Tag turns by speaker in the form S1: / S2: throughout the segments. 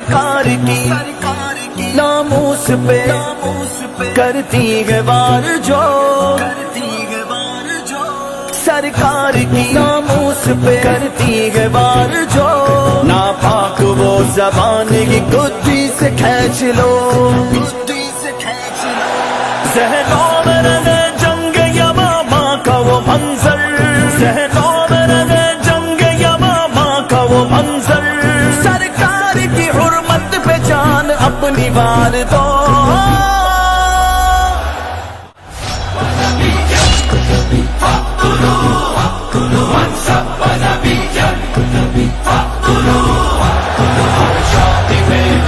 S1: سرکار کی ناموس پہ کرتی ہے وار جو، سرکار کی ناموس پہ کرتی ہے وار جو، ناپاک وہ زبان کی گدی سے کھینچ لو، ذہنوں میں رہے جنگ یمامہ کا وہ منظر، ذہنوں میں رہے جنگ یمامہ کا وہ منظر، سرکار کی حرمت پہ جان اپنی وار دو،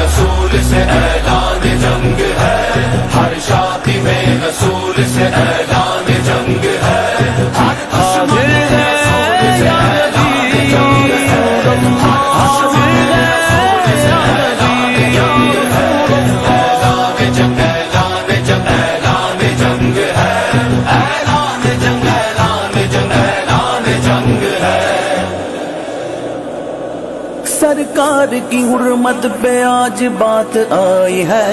S2: رسول سے اعلان جنگ ہے، ہر شادی میں رسول سے اعلان جنگ ہے، ہر دشمن رسول سے اعلان جنگ ہے، اعلان جنگ، اعلان جنگ، اعلان جنگ ہے، اعلان جنگ، اعلان جنگ، اعلان جنگ ہے۔
S1: سرکار کی حرمت پہ آج بات آئی ہے،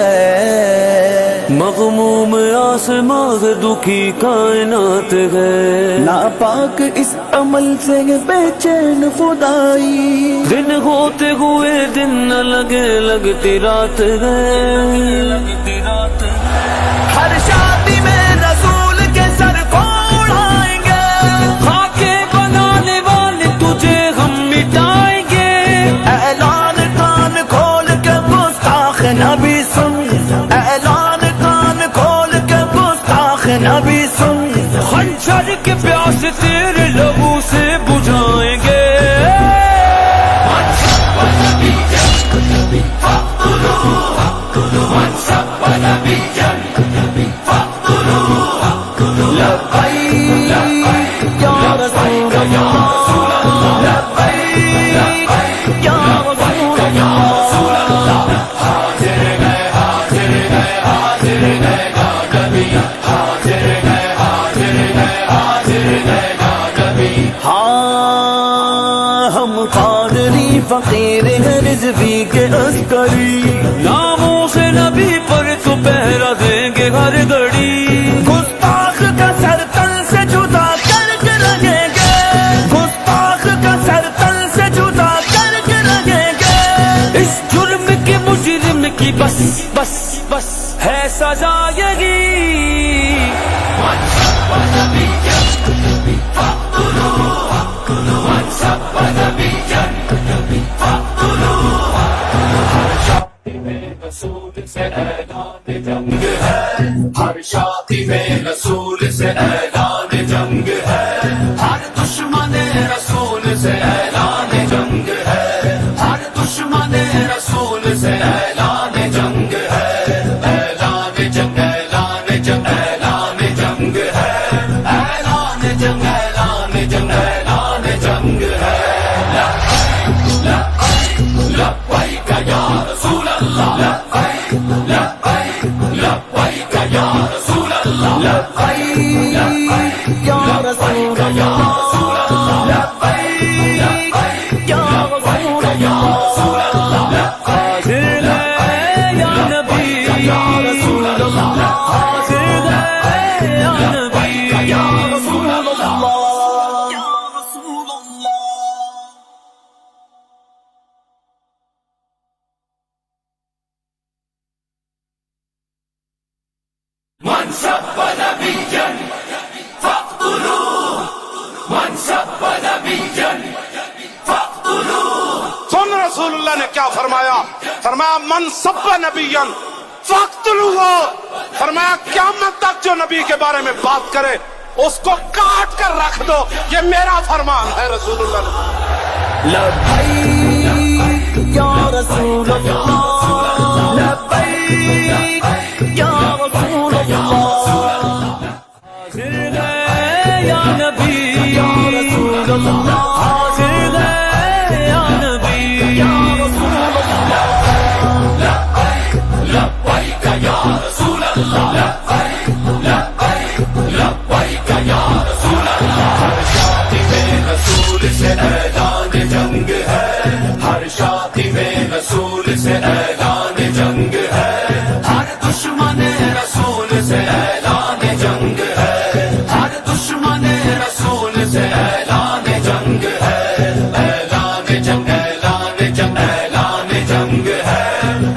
S3: مغموم آسماں دکھی کائنات ہے،
S1: ناپاک اس عمل سے بے چین خدائی،
S3: دن ہوتے ہوئے دن نہ لگے لگتی رات ہے،
S1: ہر شادی میں رسول کے سر کو اڑائیں گے،
S3: خاکے بنانے والے تجھے ہم مٹائیں گے،
S1: اعلان کان کھول کے گستاخ نبی سن، اعلان کان کھول کے گستاخ نبی سن،
S3: خنجر کے پیاس تیرے لبوں سے بجھائیں گے،
S1: لبیک یا رسول اللہ، لبیک یا رسول اللہ،
S2: حاضر گئے، حاضر گئے، حاضر گئے گا کبھی، حاضر گئے، حاضر گئے، حاضر گئے گا کبھی۔
S1: ہاں ہم قادری فقیر ہیں رضوی کے عسکری،
S3: ناموں سے نبی پر تو پہرا دیں گے ہر گھڑی،
S1: گستاخ کا سر تل سے جدا کر کے رہیں گے، گستاخ کا سر تل سے جدا کر کے رہیں گے،
S3: اس جرم کے مجرم کی بس بس بس ہے سزا یہی،
S2: رسول سے اعلان جنگ ہے، ہر شادی میں رسول سے اعلان جنگ ہے، ہر دشمن رسول سے اعلان جنگ ہے، ہر دشمن رسول سے اعلان جنگ ہے، اعلان جنگ، اعلان جنگ، اعلان جنگ ہے، اعلان جنگ، اعلان جنگ، اعلان جنگ ہے۔ لبیک یا رسول اللہ، لبیک لبیک یا رسول اللہ،
S1: لبیک یا رسول اللہ، لبیک یا رسول اللہ،
S3: حاضر ہے یا نبی،
S1: یا رسول اللہ،
S3: حاضر ہے یا نبی،
S1: یا رسول اللہ، یا رسول اللہ۔
S2: من سب نبيا فاقتلوه، من سب نبيا فاقتلوه۔
S4: سن رسول اللہ نے کیا فرمایا؟ فرمایا من سب نبیا فاقتلوہ، فرمایا قیامت تک جو نبی کے بارے میں بات کرے اس کو کاٹ کر رکھ دو، یہ میرا فرمان ہے رسول اللہ نے۔
S1: لبیک یا رسول اللہ، لبیک یا رسول اللہ،
S3: حاضر ہے یا نبی،
S1: یا رسول اللہ،
S3: حاضر ہے یا نبی،
S1: یا رسول اللہ،
S2: لبیک یا رسول اللہ، لبیک یا رسول اللہ۔ ہر شادی میں رسول سے اعلان جنگ ہے، ہر شادی میں رسول سے اعلان جنگ ہے، ہر دشمن رسول سے اعلان جنگ ہے، ہر دشمن رسول سے اعلان جنگ ہے، اعلان جنگ، اعلان جنگ، اعلان جنگ ہے،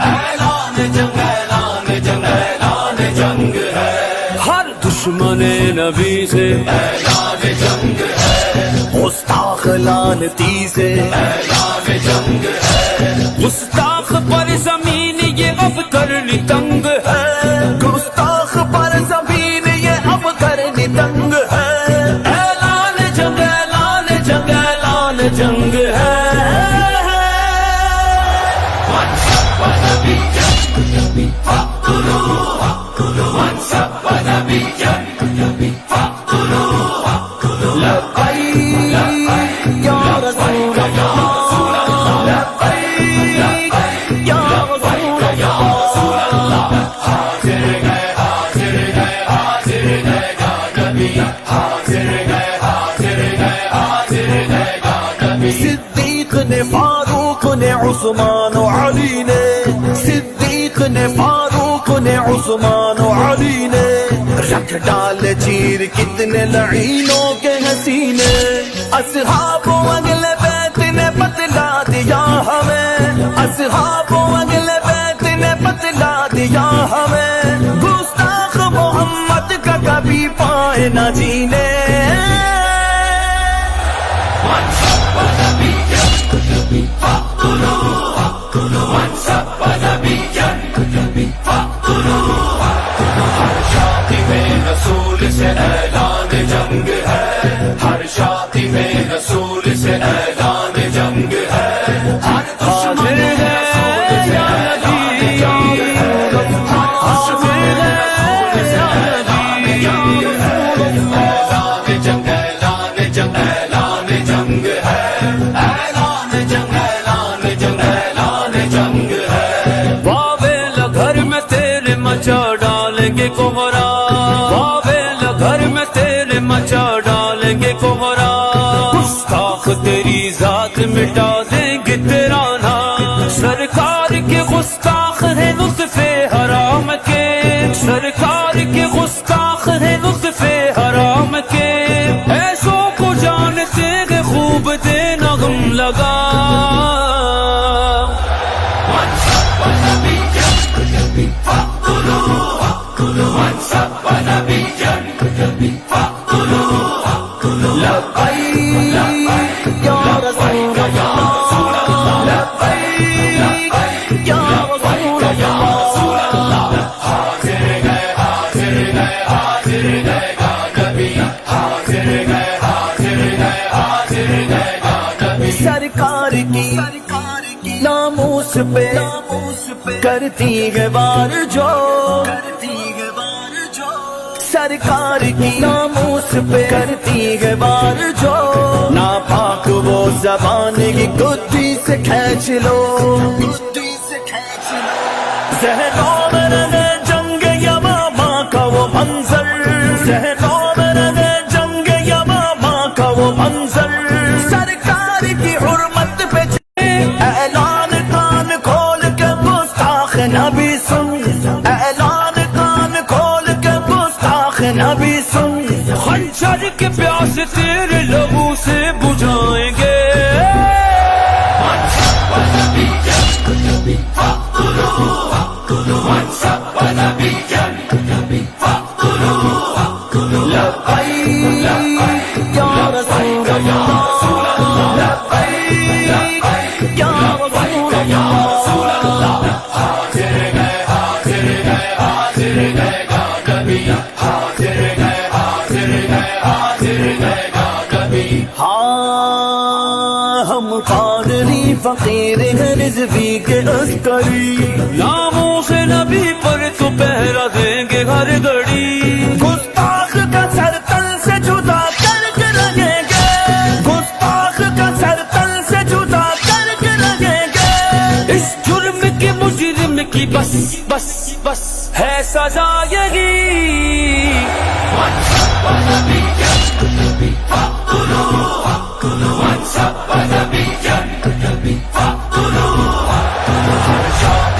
S2: اعلان جنگ، اعلان جنگ، اعلان جنگ ہے،
S3: ہر دشمن نبی سے
S2: اعلان جنگ ہے،
S1: گستاخ لعنتی سے
S2: اعلان جنگ ہے،
S3: گستاخ پر زمین یہ اب کرنی تنگ ہے،
S1: گستاخ پر زمین یہ اب کرنی تنگ ہے،
S3: اعلان جنگ، اعلان جنگ، اعلان جنگ ہے،
S2: منصب نبی
S1: لبیک یا رسول اللہ، لبیک یا رسول اللہ،
S2: حاضر گئے، حاضر گئے، حاضر گئے گا نبی، حاضر گئے، حاضر گئے، حاضر گئے گا نبی،
S1: صدیق نے، فاروق نے، عثمان و علی نے، صدیق نے، فاروق نے، عثمان و علی نے، رکھ ڈال چیر کتنے لعینوں کے حسینے، اصحاب و اہل بیت نے بتلا دیا ہمیں، اصحاب و اہل بیت نے بتلا دیا ہمیں، گستاخ محمد کا کبھی پائے نہ جینے،
S2: منصب نبی منصب نبی ہر شادی میں رسول سے اعلان جنگ ہے، ہر شادی میں رسول سے اعلان جنگ ہے، ہر دشمن رسول سے اعلان جنگ ہے، ہر دشمن رسول سے اعلان جنگ ہے، اعلان جنگ، اعلان جنگ، اعلان جنگ ہے، اعلان جنگ، اعلان جنگ، اعلان جنگ ہے،
S3: بابل گھر میں تیرے مچا ڈالیں گے کوہرا، بابل گھر میں تیرے مچا ڈالیں گے کوہرا، گستاخ تیری ذات مٹا دیں گے تیرا نام، سرکار کے گستاخ ہے لطف حرام کے، سرکار کے گستاخ ہے لطف حرام کے، ایسوں کو جانتے ہیں خوب دے نغم لگا،
S2: منصب نبی منصب نبی
S1: لبیک یا رسول اللہ، لبیک یا رسول اللہ،
S2: حاضر گئے، حاضر گئے، حاضر گئے گا نبی، حاضر گئے، حاضر گئے، حاضر گئے گا نبی،
S1: سرکار کی ناموس پہ کرتی ہے وار جو، سرکار کی ناموس پہ کرتی ہے وار جو، ناپاک وہ زبان کی گدی سے کھینچ لو، ذہنوں میں رہے جنگ یمامہ کا وہ منظر، ذہنوں میں رہے جنگ یمامہ کا وہ منظر، سرکار کی حرمت پہ اعلان کان کھول کے گستاخ نبی سن، اعلان کان کھول کے گستاخ نبی سن،
S3: خنجر کے پیاس تیرے لبوں سے بجھائیں گے،
S2: منصب نبی منصب نبی
S1: لبیک یا رسول اللہ، لبیک یا رسول اللہ،
S2: حاضر گئے، حاضر گئے، حاضر گئے گا نبی، حاضر گئے، حاضر گئے، حاضر گئے گا نبی،
S1: ہاں ہم قادری فقیر ہیں رضوی کے عسکری،
S3: ناموں سے نبی پر تو پہرا دیں گے ہر گھڑی،
S1: گستاخ کا سر تل سے جدا کر کے رہیں گے، گستاخ کا سر تل سے جدا کر کے رہیں گے،
S3: اس جرم کے مجرم کی بس بس بس ہے سزا یہی،
S2: منصب نبی منصب نبی ہر شادی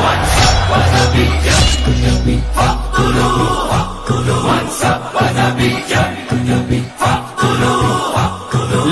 S2: من سب نبيا فاقتلوه، من سب نبيا فاقتلوه،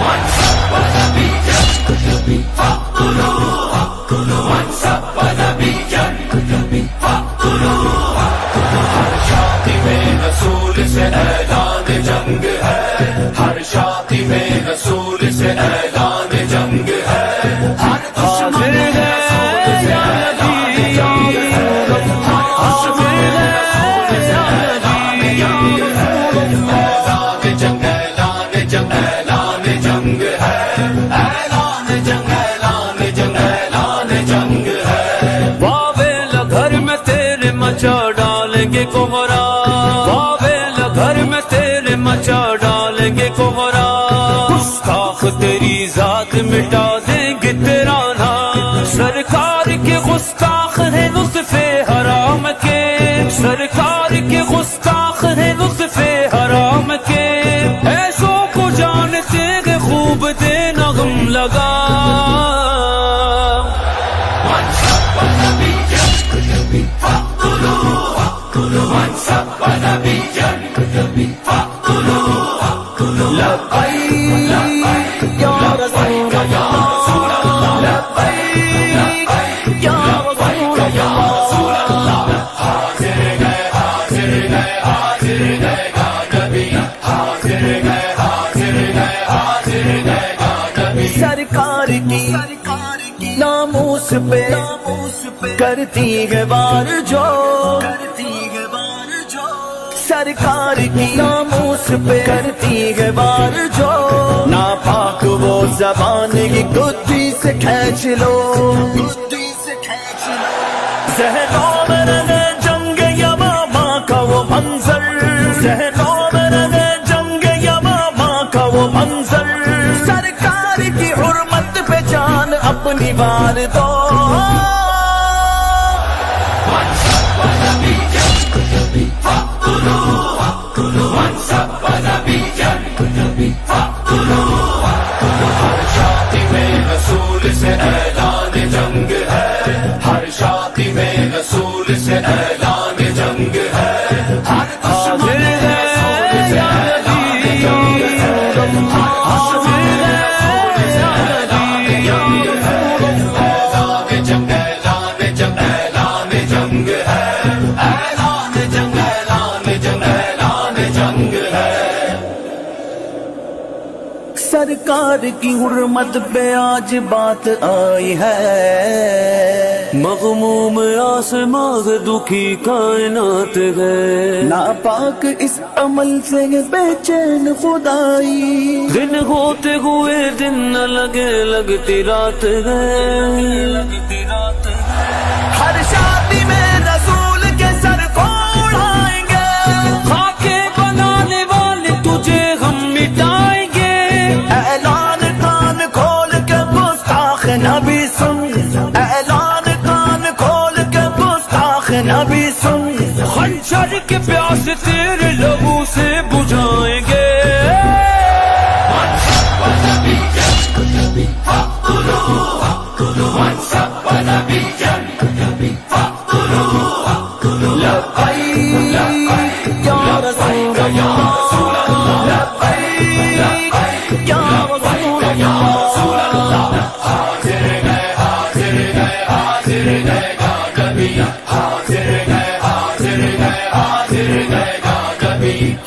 S2: من سب نبيا فاقتلوه، من سب نبيا فاقتلوه، ہر شادی میں رسول سے اعلان جنگ ہے، ہر شادی میں رسول سے اعلان جنگ ہے، ہر دشمن رسول سے اعلان جنگ ہے، ہر دشمن رسول سے اعلان جنگ ہے، اعلان جنگ اعلان جنگ اعلان جنگ ہے، اعلان جنگ اعلان جنگ اعلان جنگ ہے۔
S3: واویلا گھر میں تیرے مچا ڈالیں گے کوہرا، واویلا گھر میں تیرے مچا ڈالیں گے کوہرا، گستاخ تیری ذات مٹا دیں گے تیرا نام، سرکار کے گستاخ ہے لطف حرام کے، سرکار کے گستاخ ہے لطف حرام کے، ایسوں کو جانتے گے خوب دے نغم لگا۔
S2: من سب نبيا فاقتلوه، من سب نبيا فاقتلوه،
S1: لبیک یا رسول اللہ، لبیک یا رسول اللہ،
S2: حاضر گئے حاضر گئے حاضر گئے گا نبی، حاضر گئے حاضر گئے حاضر گئے گا نبی۔
S1: سرکار کی ناموس پہ کرتی ہے وار جو، سرکار کی ناموس پہ کرتی ہے وار جو، ناپاک وہ زبان کی گدی سے کھینچ لو، ذہنوں میں رہے جنگ یمامہ کا وہ منظر، ذہنوں میں رہے جنگ یمامہ کا وہ منظر، سرکار کی حرمت پہ جان اپنی وار دو۔
S2: من سب نبيا فاقتلوه، من سب نبيا فاقتلوه، ہر شادی میں رسول سے اعلان جنگ ہے، ہر شادی میں رسول سے اعلان جنگ ہے، ہر دشمن رسول سے اعلان جنگ ہے، ہر دشمن رسول سے اعلان جنگ ہے،
S1: سرکار کی حرمت پہ آج بات آئی ہے،
S3: مغموم آسماں دکھی کائنات ہے،
S1: ناپاک اس عمل سے بے چین خدائی،
S3: دن ہوتے ہوئے دن نہ لگے لگتی رات ہے،
S1: ہر شادی میں رسول کے سر کو اڑائیں گے،
S3: خاکے بنانے والے تجھے ہم مٹائیں گے،
S1: اعلان کان کھول کے گستاخ نبی سن، اعلان کان کھول کے گستاخ نبی سن،
S3: خنجر کے پیاس تیرے لبوں سے بجھائیں گے،
S1: لبیک یا رسول اللہ، لبیک یا رسول اللہ،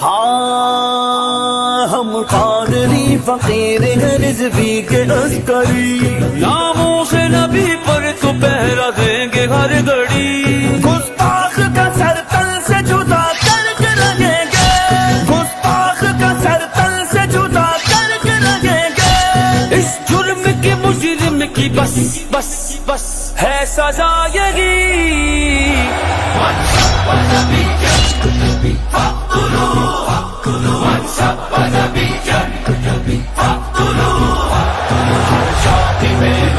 S1: ہاں ہم قادری فقیر ہیں رضوی کے عسکری،
S3: ناموں سے نبی پر تو پہرا دیں گے ہر گھڑی،
S1: گستاخ کا سر تل سے جدا کر کے رہیں گے، گستاخ کا سر تل سے جدا کر کے رہیں گے،
S3: اس جرم کے مجرم کی بس بس بس ہے سزا یہی،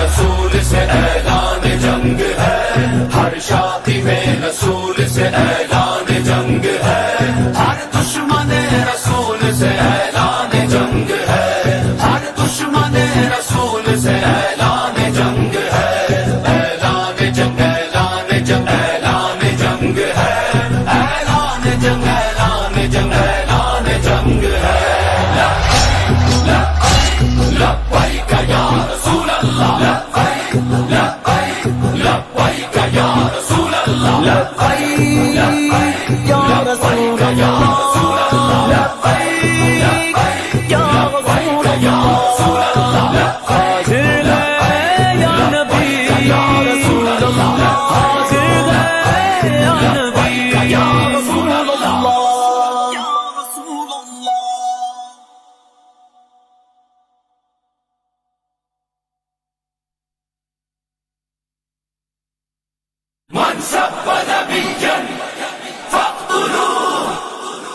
S2: رسول سے اعلان جنگ ہے، ہر شادی میں رسول سے اعلان جنگ ہے، ہر دشمن رسول سے اعلان جنگ ہے، ہر دشمن رسول سے اعلان جنگ ہے، اعلان جنگ اعلان جنگ اعلان جنگ ہے، اعلان جنگ اعلان جنگ اعلان جنگ ہے، لبیک یا رسول اللہ، لبیک لبیک یا رسول اللہ،
S1: لبیک یا رسول اللہ، لبیک یا رسول اللہ،
S3: حاضر ہے یا نبی
S1: یا رسول اللہ،
S3: حاضر ہے یا نبی
S1: یا رسول اللہ، یا رسول اللہ۔
S2: من سب نبيا فاقتلوه،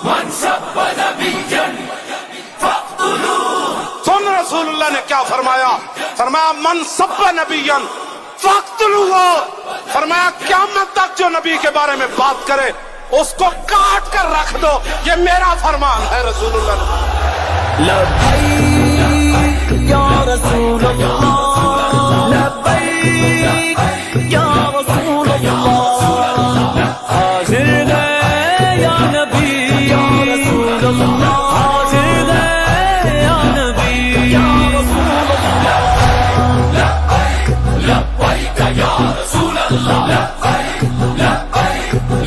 S2: من سب نبيا فاقتلوه۔
S4: سن رسول اللہ نے کیا فرمایا؟ فرمایا من سب نبیا فاقتلوہ، فرمایا قیامت تک جو نبی کے بارے میں بات کرے اس کو کاٹ کر رکھ دو، یہ میرا فرمان ہے رسول اللہ نے۔
S1: لبیک یا رسول اللہ، لبیک یا رسول اللہ،
S3: حاضر ہے یا نبی
S1: یا رسول اللہ،
S3: حاضر ہے یا نبی
S1: یا رسول اللہ،
S2: لبیک یا رسول اللہ،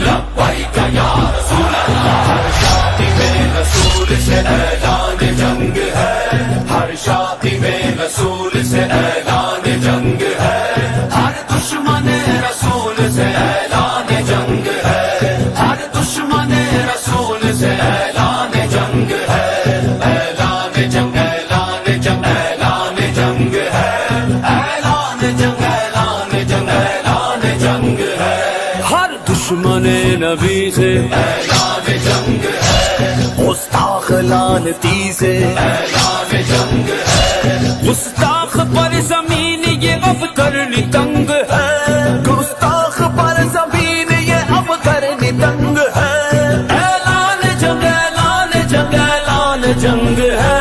S2: لبیک یا رسول اللہ۔ ہر شادی میں رسول سے اعلان جنگ ہے، ہر شادی میں رسول سے اعلان جنگ ہے، ہر دشمن رسول سے اعلان جنگ ہے، ہر دشمن رسول سے اعلان جنگ ہے، اعلان جنگ اعلان جنگ اعلان جنگ ہے، اعلان جنگ اعلان جنگ اعلان جنگ ہے،
S3: ہر دشمن نبی سے
S2: اعلان جنگ ہے،
S1: گستاخ لعنتی سے
S2: اعلان جنگ ہے،
S3: گستاخ پر زمین یہ اب کرنی تنگ ہے،
S1: گستاخ پر زمین یہ اب کرنی تنگ ہے،
S3: اعلان جنگ اعلان جنگ اعلان جنگ ہے،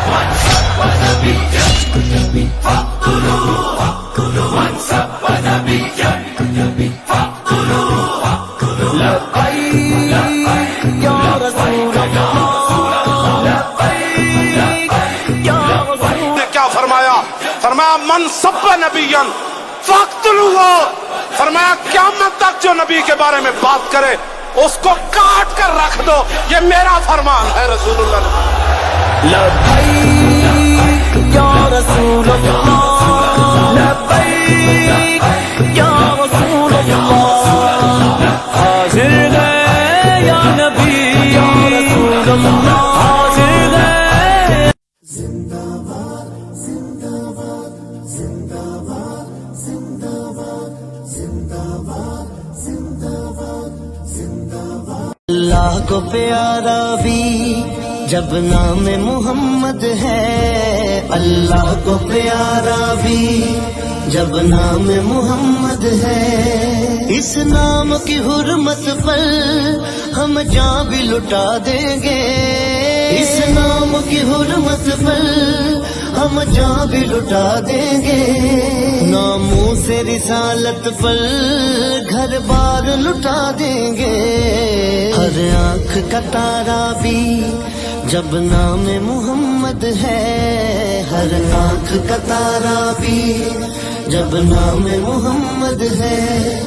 S2: من سب نبيا فاقتلوه، من سب نبيا فاقتلوه،
S1: لبیک یا رسول اللہ، لبیک یا رسول
S4: نے کیا فرمایا؟ فرمایا من سب نبیا فاقتلوہ، فرمایا قیامت تک جو نبی کے بارے میں بات کرے اس کو کاٹ کر رکھ دو، یہ میرا فرمان ہے رسول اللہ نے۔
S1: لبیک یا رسول اللہ لبیک یا رسول اللہ حاضر ہے یا نبی یا رسول اللہ حاضر ہے اللہ کو پیارا بھی جب نام محمد ہے، اللہ کو پیارا بھی جب نام محمد ہے، اس نام کی حرمت پر ہم جان بھی لٹا دیں گے، اس نام کی حرمت پر ہم جان بھی لٹا دیں گے، ناموں سے رسالت پر گھر بار لٹا دیں گے، ہر آنکھ کا تارا بھی جب نام محمد ہے، ہر آنکھ کا تارا بھی جب نام محمد ہے،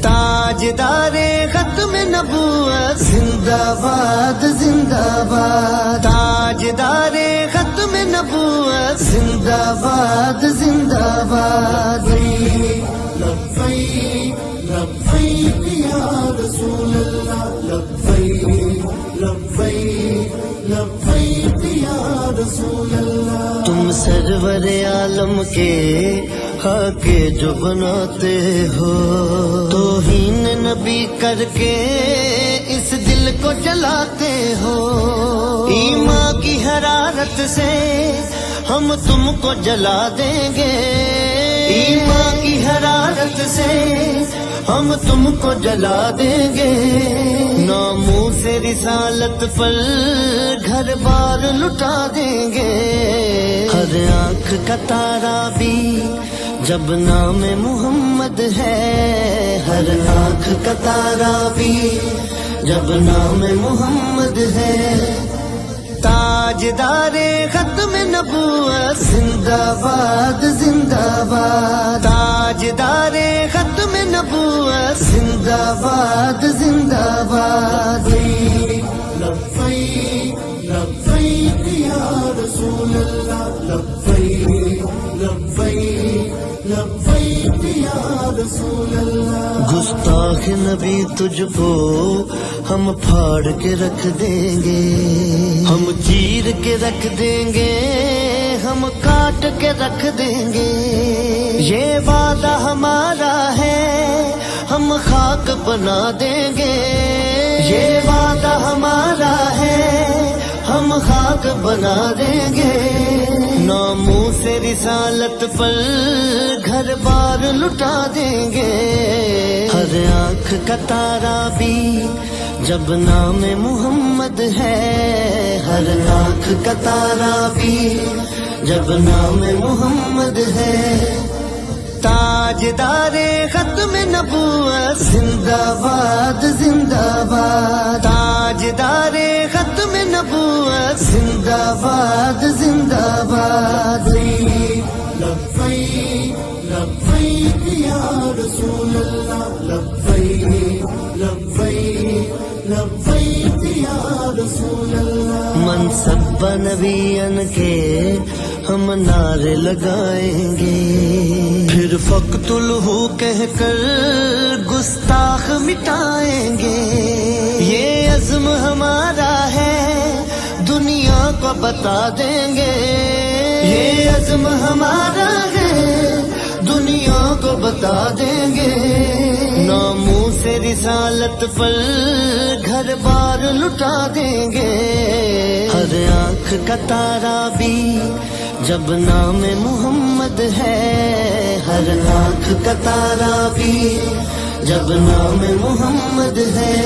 S1: تاجدار ختم نبوت زندہ باد زندہ باد، تاجدار ختم نبوت زندہ باد زندہ باد، لبیک لبیک یا رسول اللہ لبیک لبیک لبیک یا رسول اللہ، تم سرور عالم کے حق جو بناتے ہو، توہین نبی کر کے اس دل کو جلاتے ہو، ایمان کی حرارت سے ہم تم کو جلا دیں گے، ایمان کی حرارت سے ہم تم کو جلا دیں گے، ناموں سے رسالت پر گھر بار لٹا دیں گے، ہر آنکھ کا تارا بھی جب نام محمد ہے، ہر آنکھ کا تارا بھی جب نام محمد ہے، تاجدار ختم نبوت زندہ باد زندہ باد، تاجدار ختم نبوت زندہ باد زندہ باد، لبیک لبیک یا رسول اللہ لبیک لبیک لبیک یا رسول اللہ، گستاخ نبی تجھ کو ہم پھاڑ کے رکھ دیں گے، ہم چیر کے رکھ دیں گے، ہم کاٹ کے رکھ دیں گے، یہ وعدہ ہمارا ہے ہم خاک بنا دیں گے، یہ وعدہ ہمارا ہے ہم خاک بنا دیں گے، ناموں سے رسالت پر گھر بار لٹا دیں گے، ہر آنکھ کا تارا بھی جب نام محمد ہے، ہر آنکھ کا تارا بھی جب نام محمد ہے، تاجدار ختم نبوت زندہ باد زندہ باد، تاجدار ختم نبوت زندہ باد زندہ باد، لبیک لبیک یا رسول اللہ لبیک لبیک لبیک یا رسول اللہ، منصب نبیان کے ہم نعرے لگائیں گے، پھر فقتلہ کہہ کر گستاخ مٹائیں گے، یہ عزم ہمارا ہے دنیا کو بتا دیں گے، یہ عزم ہمارا ہے دنیا کو بتا دیں گے، ناموں سے رسالت پر گھر بار لٹا دیں گے، ہر آنکھ کا تارا بھی جب نام محمد ہے، ہر آنکھ کا تارا بھی جب نام محمد ہے،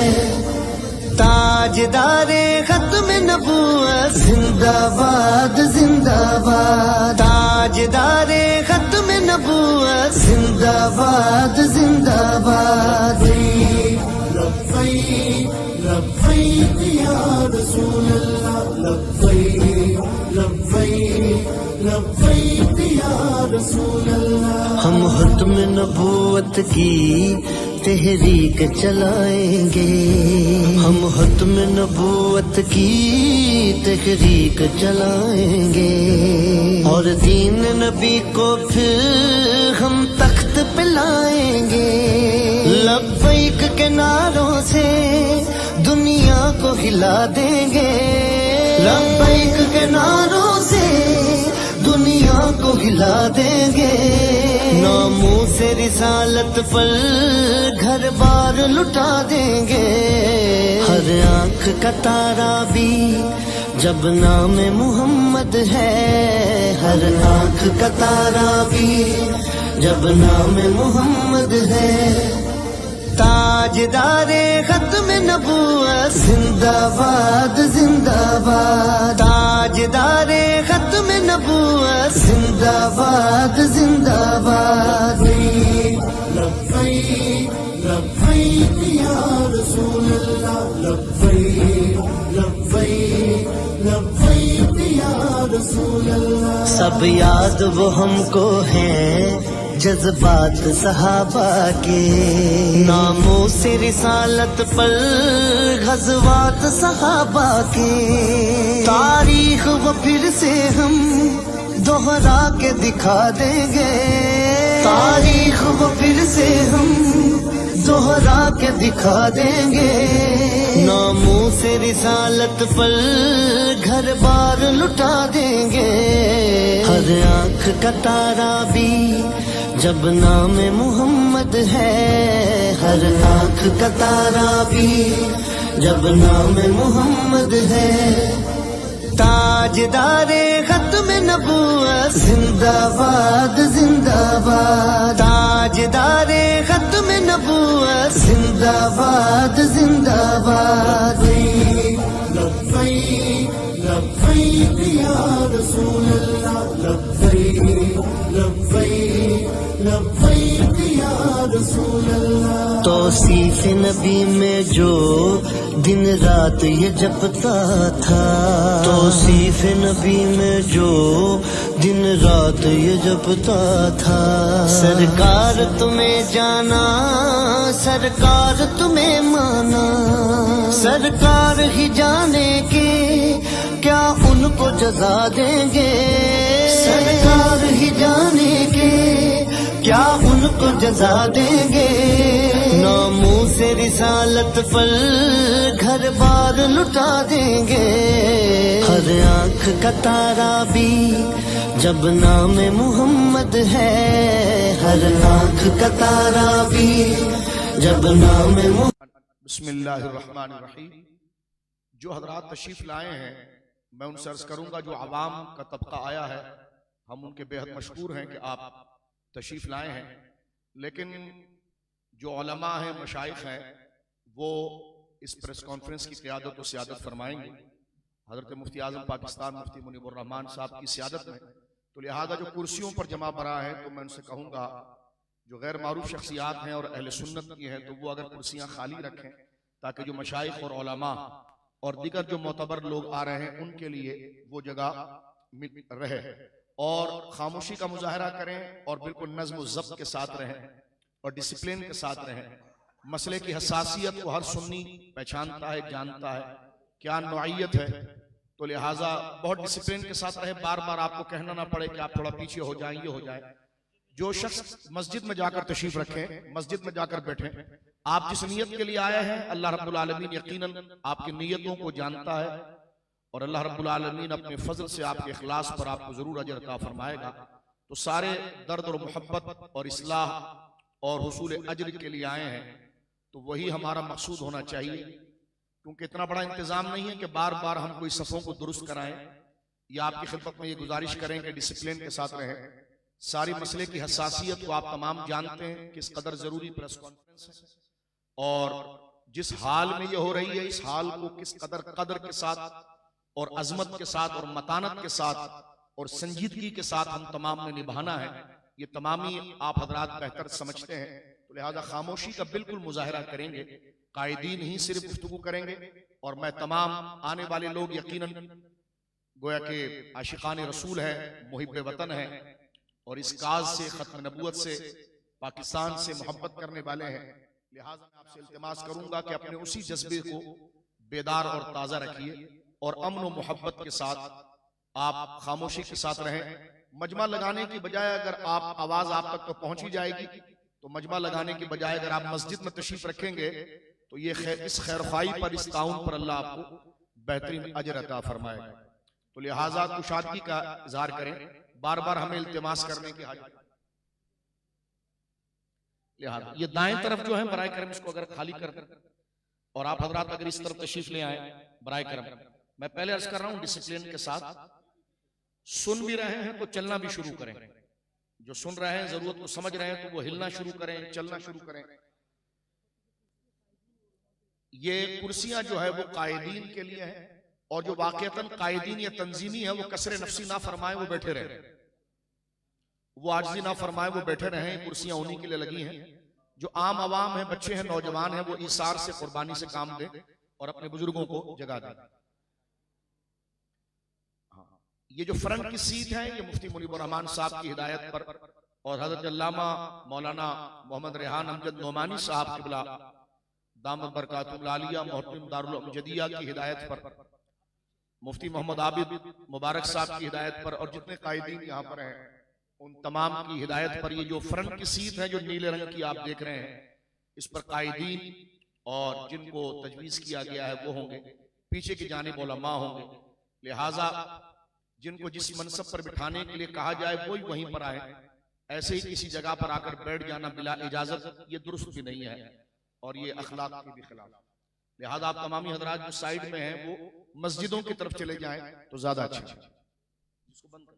S1: تاجدار ختم نبوت زندہ باد زندہ باد، تاجدار ختم نبوت زندہ باد زندہ باد، لبیک لبیک یا رسول اللہ لبیک لبیک لبیک یا رسول اللہ، ہم ختم نبوت کی
S5: تحریک چلائیں گے، ہم ختم نبوت کی تحریک چلائیں گے، اور دین نبی کو پھر ہم تخت پہ لائیں گے۔ لبیک کے نعروں سے دنیا کو ہلا دیں گے، لبیک کے نعروں سے دنیا کو ہلا دیں گے، ناموس رسالت پر گھر بار لٹا دیں گے۔ ہر آنکھ کا تارا بھی جب نام محمد ہے، ہر آنکھ کا تارا بھی جب نام محمد ہے۔ تاجدار ختم نبوت زندہ باد زندہ باد، تاجدار ختم نبوت زندہ باد زندہ باد۔ لبیک لبیک یا رسول اللہ، لبیک لبیک لبیک یا رسول اللہ۔ سب یاد وہ ہم کو ہیں جذبات صحابہ کے، ناموں سے رسالت پر غزوات صحابہ کے، تاریخ وہ پھر سے ہم دوہرا کے دکھا دیں گے، تاریخ وہ پھر سے ہم دوہرا کے دکھا دیں گے، ناموں سے رسالت پر گھر بار لٹا دیں گے۔ ہر آنکھ کا تارا بھی جب نام محمد ہے، ہر آنکھ کا تارا بھی جب نام محمد ہے۔ تاجدار ختم نبوت زندہ باد زندہ باد، تاجدار ختم نبوت زندہ باد زندہ باد۔ لبیک لبیک یا رسول اللہ، لبیک لبیک لبیک یا رسول اللہ۔ توصیف نبی میں جو دن رات یہ جپتا تھا، توصیف نبی میں جو دن رات یہ جپتا تھا، سرکار تمہیں جانا سرکار تمہیں مانا، سرکار ہی جانے کے کیا ان کو جزا دیں گے، سرکار ہی جانے کے کیا ان کو جزا دیں گے، ناموں سے رسالت پر گھر بار لٹا دیں گے۔ ہر آنکھ کا تارا بھی جب نام محمد ہے، ہر آنکھ کا تارا بھی جب نام محمد۔
S6: بسم اللہ الرحمن الرحیم۔ جو حضرات تشریف لائے ہیں میں ان سے عرض کروں گا، جو عوام کا طبقہ آیا ہے ہم ان کے بے حد مشکور ہیں کہ آپ تشریف لائے ہیں، لیکن جو علماء ہیں مشائخ ہیں وہ اس پریس کانفرنس کی قیادت و سیادت فرمائیں گے، حضرت مفتی اعظم پاکستان مفتی منیب الرحمان صاحب کی سیادت میں، تو لہذا جو کرسیوں پر جمع برآ ہیں تو میں ان سے کہوں گا جو غیر معروف شخصیات ہیں اور اہل سنت کی ہیں تو وہ اگر کرسیاں خالی رکھیں تاکہ جو مشائخ اور علماء اور دیگر جو معتبر لوگ آ رہے ہیں ان کے لیے وہ جگہ رہے، اور خاموشی کا مظاہرہ کریں اور بالکل نظم و ضبط کے ساتھ رہیں اور ڈسپلن کے ساتھ رہیں۔ مسئلے کی حساسیت کو ہر سنی پہچانتا ہے، جانتا ہے کیا نوعیت ہے، تو لہٰذا بہت ڈسپلن کے ساتھ رہے، بار بار آپ کو کہنا نہ پڑے کہ آپ تھوڑا پیچھے ہو جائیں، یہ ہو جائیں۔ جو شخص مسجد میں جا کر تشریف رکھیں، مسجد میں جا کر بیٹھیں، آپ جس نیت کے لیے آئے ہیں اللہ رب العالمین یقیناً آپ کی نیتوں کو جانتا ہے، اور اللہ رب العالمین اپنے فضل سے آپ کے اخلاص پر آپ کو ضرور اجر عطا فرمائے گا۔ تو سارے درد اور محبت اور اصلاح اور حصول اجر کے لیے آئے ہیں، تو وہی ہمارا مقصود ہونا چاہیے، کیونکہ اتنا بڑا انتظام نہیں ہے کہ بار بار ہم کوئی صفوں کو درست کرائیں، یا آپ کی خدمت میں یہ گزارش کریں کہ ڈسپلن کے ساتھ رہیں۔ ساری مسئلے کی حساسیت کو آپ تمام جانتے ہیں، کس قدر ضروری پریس کانفرنس ہے، اور جس حال میں یہ ہو رہی ہے اس حال کو کس قدر کے ساتھ اور عظمت کے ساتھ اور متانت کے ساتھ اور سنجیدگی کے ساتھ ہم تمام نے نبھانا ہے، یہ تمامی آپ حضرات بہتر سمجھتے ہیں، تو لہذا خاموشی کا بالکل مظاہرہ کریں گے، قائدین ہی صرف گفتگو کریں گے، اور میں تمام آنے والے لوگ یقیناً گویا کہ عاشقان رسول ہیں، محب وطن ہیں، اور اس کاز سے ختم نبوت سے پاکستان سے محبت کرنے والے ہیں، لہٰذا میں آپ سے التماس کروں گا کہ اپنے اسی جذبے کو بیدار اور تازہ رکھیے اور امن و محبت کے ساتھ آپ خاموشی کے ساتھ رہیں. مجمع لگانے کی بجائے اگر آپ آواز آپ تک تو پہنچ ہی جائے گی, تو مجمع لگانے کی بجائے اگر آپ مسجد میں تشریف رکھیں گے تو یہ اس خیرخواہی پر, اس تعاون پر اللہ آپ کو بہترین اجر عطا فرمائے گا. تو لہٰذا کشادگی کا اظہار کریں, بار بار ہمیں التماس کرنے کی حاجت. لہٰذا یہ دائیں طرف جو ہے برائے کرم اس کو اگر خالی کر دیں, اور آپ حضرات اگر اس طرف تشریف لے آئیں برائے کرم. میں پہلے عرض کر رہا ہوں ڈسپلین کے ساتھ, سن بھی رہے ہیں تو چلنا بھی شروع کریں. جو سن رہے ہیں ضرورت کو سمجھ رہے ہیں تو وہ ہلنا شروع کریں, چلنا شروع کریں. یہ کرسیاں جو ہے وہ قائدین کے لیے ہیں, اور جو واقعتاً قائدین یا تنظیمی ہے وہ کسر نفسی نہ فرمائے وہ بیٹھے رہیں, وہ عاجزی نہ فرمائے وہ بیٹھے رہیں. کرسیاں انہی کے لیے لگی ہیں. جو عام عوام ہیں, بچے ہیں, نوجوان ہیں, وہ ایثار سے, قربانی سے کام دیں اور اپنے بزرگوں کو جگہ دیں. یہ جو فرنٹ کی سیٹ ہے یہ مفتی منیب الرحمان صاحب کی ہدایت پر اور حضرت علامہ مولانا محمد ریحان امجد نعمانی صاحب قبلہ دامت برکاتہ العالیہ محترم دارالامجدیہ کی ہدایت پر, مفتی محمد عابد مبارک صاحب کی ہدایت پر, اور جتنے قائدین یہاں پر ہیں ان تمام کی ہدایت پر یہ جو فرنٹ کی سیٹ ہے جو نیلے رنگ کی آپ دیکھ رہے ہیں, اس پر قائدین اور جن کو تجویز کیا گیا ہے وہ ہوں گے, پیچھے کی جانب علماء ہوں گے. لہٰذا جن کو جس منصب پر بٹھانے کے لیے کہا جائے وہی وہیں پر آئے. ایسے ہی کسی جگہ پر آ کر بیٹھ جانا بلا اجازت یہ درست بھی نہیں ہے اور یہ اخلاق کے بھی خلاف. لہذا آپ تمامی حضرات جو سائیڈ میں ہیں وہ مسجدوں کی طرف چلے جائیں تو زیادہ اچھا ہے. اس کو بند کر.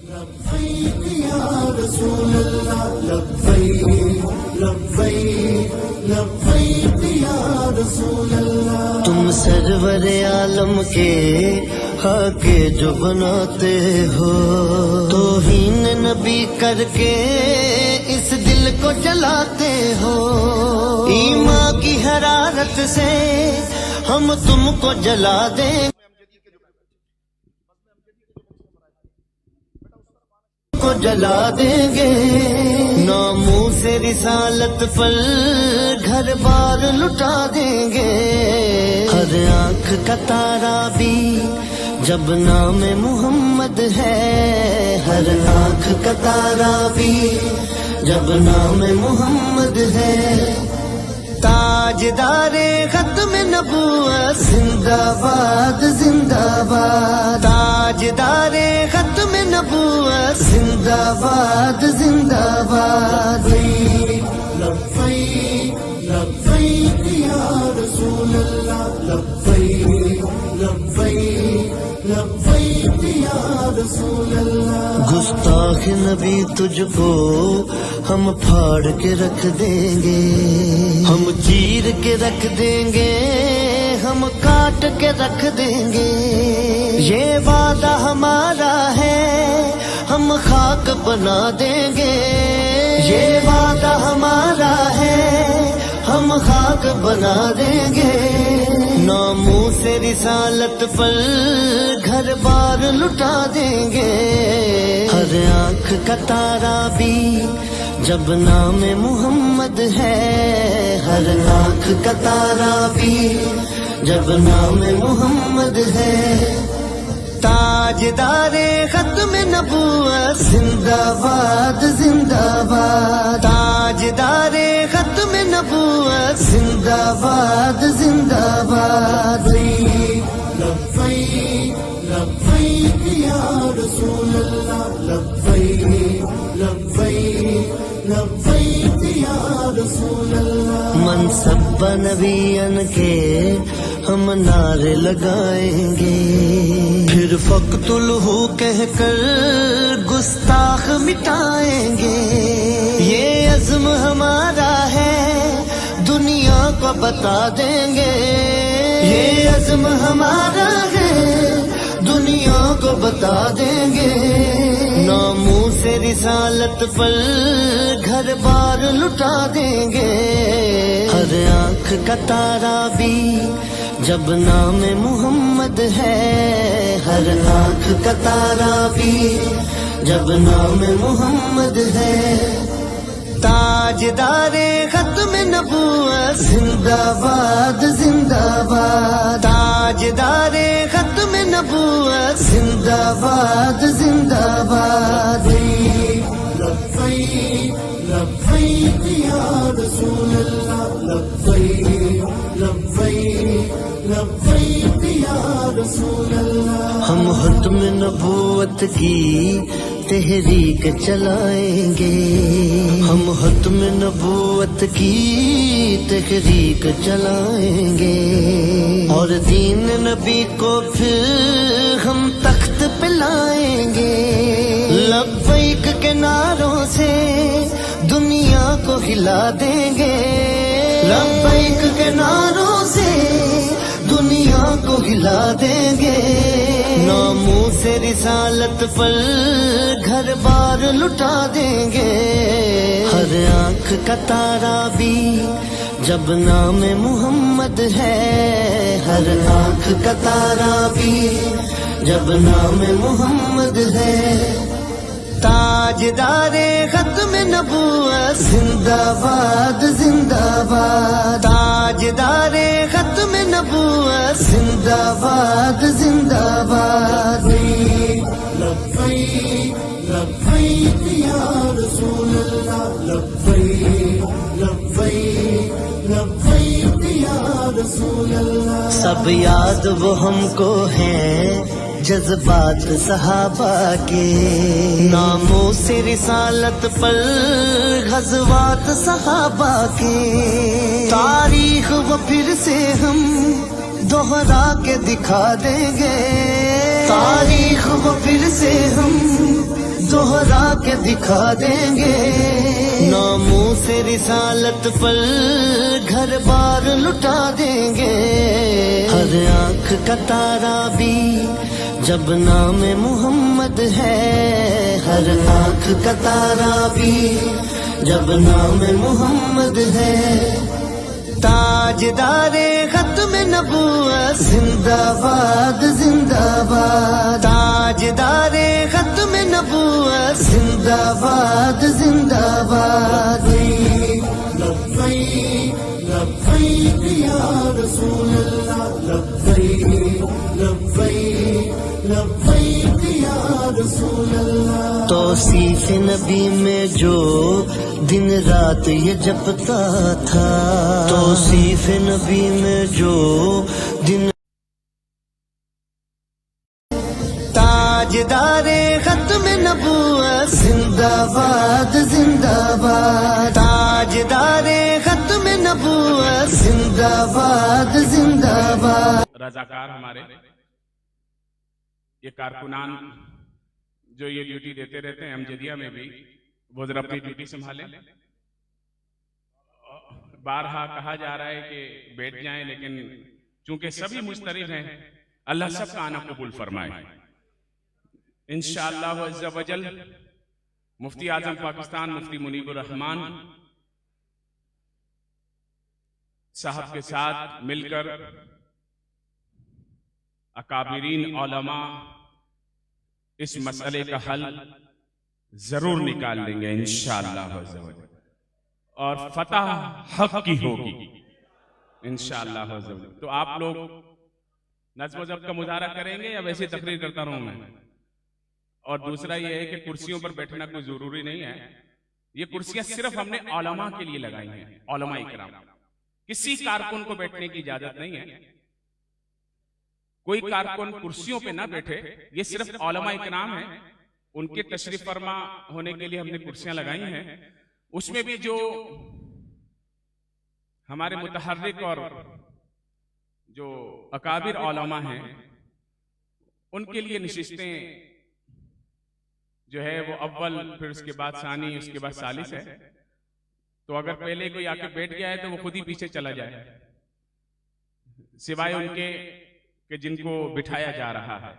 S5: لبیک یا رسول اللہ لبیک لبیک لبیک یا رسول اللہ. تم سرور عالم کے آگے جو بناتے ہو, توہین نبی کر کے اس دل کو جلاتے ہو. ایمان کی حرارت سے ہم تم کو جلا دیں کو جلا دیں گے. ناموس رسالت پر گھر بار لٹا دیں گے. ہر آنکھ کا تارا بھی جب نام محمد ہے, ہر آنکھ کا تارا بھی جب نام محمد ہے. تاجدار ختم نبوت زندہ باد زندہ باد. تاجدار ختم نبوت زندہ باد زندہ باد. لبیک لبیک یا رسول اللہ لبیک لبیک لبیک یا رسول اللہ. گستاخ نبی تجھ کو ہم پھاڑ کے رکھ دیں گے, ہم چیر کے رکھ دیں گے, ہم کاٹ کے رکھ دیں گے. یہ وعدہ ہمارا ہے ہم خاک بنا دیں گے. یہ وعدہ ہمارا ہے ہم خاک بنا دیں گے. ناموس رسالت پر گھر بار لٹا دیں گے. ہر آنکھ کا تارا بھی جب نام محمد ہے, ہر آنکھ کا تارا بھی جب نام محمد ہے. تاجدار ختم نبوت زندہ باد زندہ باد. تاجدار ختم نبوت زندہ باد زندہ باد. لبیک لبیک یا رسول اللہ لبیک لبیک لبیک یا رسول اللہ. منصب نبیان کے ہم نعرے لگائیں گے, پھر فقتلہ کہہ کر گستاخ مٹائیں گے. یہ عزم ہمارا ہے دنیا کو بتا دیں گے. یہ عزم ہمارا ہے دنیا کو بتا دیں گے، ناموں سے رسالت پر گھر بار لٹا دیں گے، ہر آنکھ کا تارا بھی جب نام محمد ہے، ہر آنکھ کا تارا بھی جب نام محمد ہے، تاجدار ختم نبوت زندہ باد زندہ باد، تاجدار ختم نبوت زندہ باد زندہ باد، لبیک لبیک یا رسول اللہ، لبیک لبیک لبیک یا رسول اللہ، ہم ختم نبوت کی تحریک چلائیں گے، ہم ختم نبوت کی تحریک چلائیں گے، اور دین نبی کو پھر ہم تخت پہ لائیں گے، لبیک کے نعروں سے دنیا کو ہلا دیں گے، لبیک کے نعروں سے دنیا کو ہلا دیں گے، ناموں سے رسالت پر گھر بار لٹا دیں گے، ہر آنکھ کا تارا بھی جب نام محمد ہے، ہر آنکھ کا تارا بھی جب نام محمد ہے، تاجدار ختم نبوت زندہ باد زندہ باد، تاجدار ختم نبوت زندہ باد زندہ باد، لبیک لبیک یا رسول اللہ، لبیک لبیک لبیک یا رسول اللہ، سب یاد وہ ہم کو ہیں جذبات صحابہ کے، ناموں سے رسالت پر غزوات صحابہ کے، تاریخ وہ پھر سے ہم دوہرا کے دکھا دیں گے، تاریخ وہ پھر سے ہم دوہرا کے دکھا دیں گے، ناموں سے رسالت پر گھر بار لٹا دیں گے، ہر آنکھ کا تارا بھی جب نام محمد ہے، ہر آنکھ کا تارا بھی جب نام محمد ہے، تاجدار ختم نبوت زندہ باد زندہ باد، تاجدار ختم نبوت زندہ باد زندہ باد، لبیک لبیک یا رسول اللہ، لبیک لبیک لبیک یا رسول اللہ، توصیف نبی میں جو دن رات یہ جپتا تھا، توصیف نبی میں جو دن، تاجدار ختم نبوت زندہ باد زندہ باد، تاجدار ختم نبوت زندہ باد زندہ باد،
S7: رضاکار ہمارے یہ کارکنان جو یہ ڈیوٹی دیتے رہتے ہیں امجدیہ میں بھی، وہ ذرا اپنی ڈیوٹی سنبھالیں، بارہا کہا جا رہا ہے کہ بیٹھ جائیں، لیکن چونکہ سبھی مسترب ہیں اللہ سب کا آنا قبول فرمائے انشاءاللہ عز و جل۔ مفتی اعظم پاکستان مفتی منیب الرحمان صاحب کے ساتھ مل کر اکابرین علماء اس مسئلے کا حل ضرور نکال لیں گے انشاءاللہ عز و جل، اور فتح حق کی ہوگی انشاءاللہ عز و جل۔ تو آپ لوگ نظم و ضبط کا مظاہرہ کریں گے یا ویسے تقریر کرتا رہوں میں؟ اور دوسرا یہ ہے کہ کرسیوں پر بیٹھنا کوئی ضروری نہیں ہے، یہ کرسیاں صرف ہم نے علماء کے لیے لگائی ہیں، علماء اکرام، کسی کارکن کو بیٹھنے کی اجازت نہیں ہے، کوئی کارکن کرسیوں پہ نہ بیٹھے، یہ صرف علماء اکرام ہیں، ان کے تشریف فرما ہونے کے لیے ہم نے کرسیاں لگائی ہیں۔ اس میں بھی جو ہمارے متحرک اور جو اکابر علماء ہیں ان کے لیے نشستیں جو ہے وہ اول، پھر اس کے بعد ثانی، اس کے بعد ثالث ہے، تو اگر پہلے کوئی آ کے بیٹھ گیا ہے تو وہ خود ہی پیچھے چلا جائے، سوائے ان کے کہ جن کو بٹھایا جا رہا ہے۔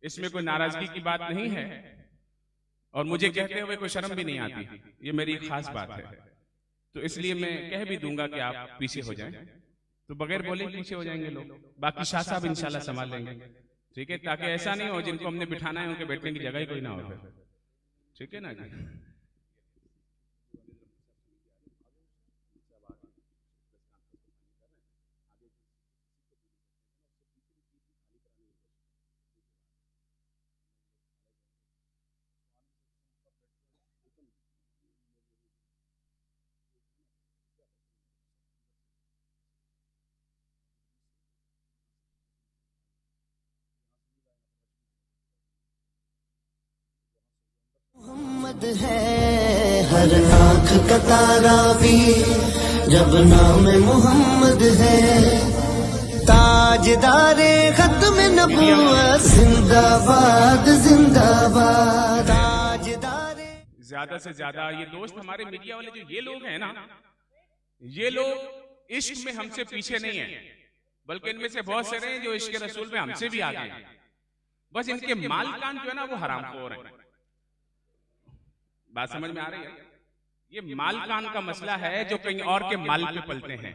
S7: اس میں کوئی ناراضگی کی بات نہیں ہے، اور مجھے کہتے ہوئے کوئی شرم بھی نہیں آتی، یہ میری ایک خاص بات ہے، تو اس لیے میں کہہ بھی دوں گا کہ آپ پیچھے ہو جائیں، تو بغیر بولے پیچھے ہو جائیں گے لوگ، باقی شاہ صاحب انشاءاللہ سنبھال لیں گے، ٹھیک ہے، تاکہ ایسا نہیں ہو جن کو ہم نے بٹھانا ہے ان کے بیٹھنے کی جگہ ہی کوئی نہ ہو پھر، ٹھیک ہے نا جی۔
S5: محمد ہے ہر آنکھ کا تارا بھی جب نام محمد ہے، تاجدار ختم نبوت زندہ باد زندہ باد، تاجدار
S7: زیادہ سے زیادہ یہ دوست ہمارے میڈیا والے جو یہ لوگ ہیں نا، یہ لوگ عشق میں ہم سے پیچھے نہیں ہیں، بلکہ ان میں سے بہت سے ہیں جو عشق رسول میں ہم سے بھی آگے ہیں، بس ان کے مالکان جو ہے نا وہ حرام خور ہیں۔ بات سمجھ میں آ رہی ہے؟ یہ مالکان کا مسئلہ ہے جو کہیں اور کے مال پہ پلتے ہیں۔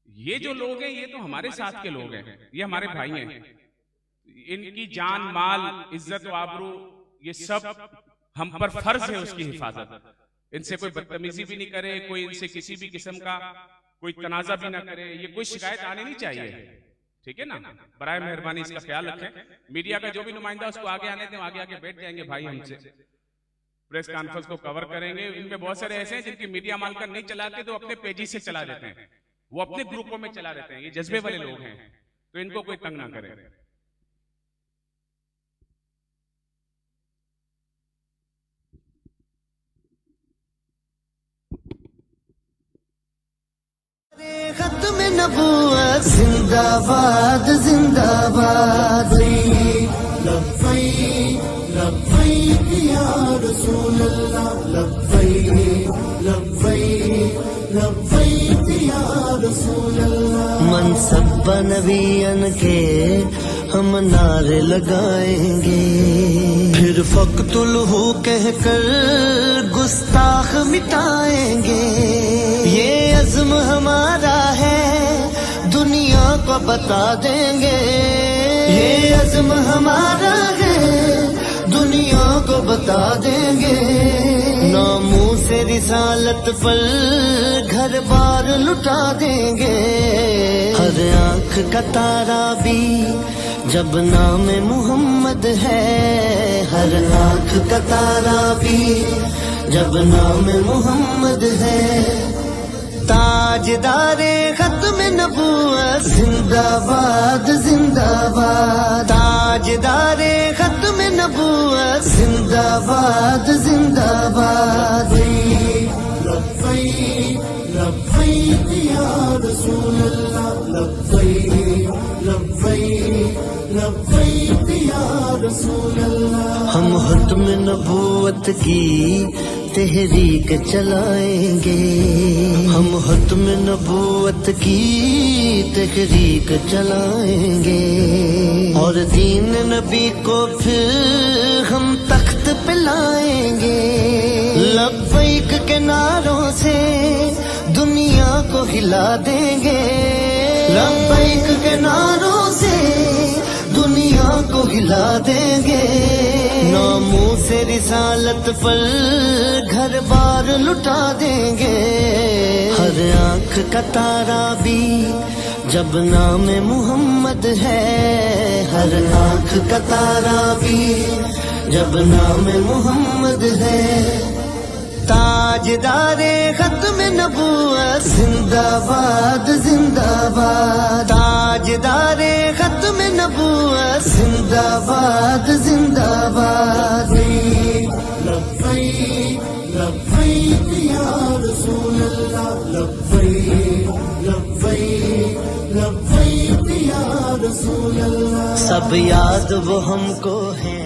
S7: یہ جو لوگ ہیں یہ تو ہمارے ساتھ کے لوگ ہیں، یہ ہمارے بھائی ہیں، ان کی جان مال عزت و آبرو یہ سب ہم پر فرض ہے اس کی حفاظت، ان سے کوئی بدتمیزی بھی نہیں کرے، کوئی ان سے کسی بھی قسم کا کوئی تنازع بھی نہ کرے، یہ کوئی شکایت آنی نہیں چاہیے، ٹھیک ہے نا؟ برائے مہربانی اس کا خیال رکھیں، میڈیا کا جو بھی نمائندہ اس کو آگے آنے دیں، آگے آگے بیٹھ جائیں گے بھائی، ہم سے پریس کانفرنس کو کور کریں گے۔ ان میں بہت سارے ایسے ہیں جن کی میڈیا مالکان نہیں چلاتے تو اپنے پیجز سے چلا دیتے ہیں، وہ اپنے گروپوں میں چلا دیتے ہیں، یہ جذبے والے لوگ ہیں، تو ان کو کوئی تنگ نہ کرے۔
S5: ختم نبوت زندہ باد زندہ باد، لبیک لبیک یا رسول اللہ، لبیک لبیک لبیک یا رسول اللہ، منصب نبیان کے ہم نعرے لگائیں گے، پھر فقتلہ کہہ کر گستاخ مٹائیں گے، یہ عزم ہمارا ہے دنیا کو بتا دیں گے، یہ عزم ہمارا ہے دنیا کو بتا دیں گے، ناموس رسالت پر گھر بار لٹا دیں گے، ہر آنکھ کا تارا بھی جب نام محمد ہے، ہر آنکھ کا تارا بھی جب نام محمد ہے، تاجدار ختم نبوت زندہ باد زندہ باد، تاجدار ختم نبوت زندہ باد زندہ باد، لبیک لبیک یا رسول اللہ، لبیک لبیک لبیک یا رسول اللہ، ہم ختم نبوت کی تحریک چلائیں گے، ہم ختم نبوت کی تحریک چلائیں گے، اور دین نبی کو پھر ہم تخت پہ لائیں گے، لبیک کے نعروں سے دنیا کو ہلا دیں گے، لبیک کے نعروں سے دنیا کو ہلا دیں گے، ناموس رسالت پر گھر بار لٹا دیں گے، ہر آنکھ کا تارا بھی جب نام محمد ہے، ہر آنکھ کا تارا بھی جب نام محمد ہے، تاجدار ختم نبوت زندہ باد زندہ باد، تاجدار ختم نبوت زندہ باد زندہ باد، لبیک لبیک یا رسول اللہ، لبیک لبیک لبیک یا رسول اللہ، سب یاد وہ ہم کو ہے۔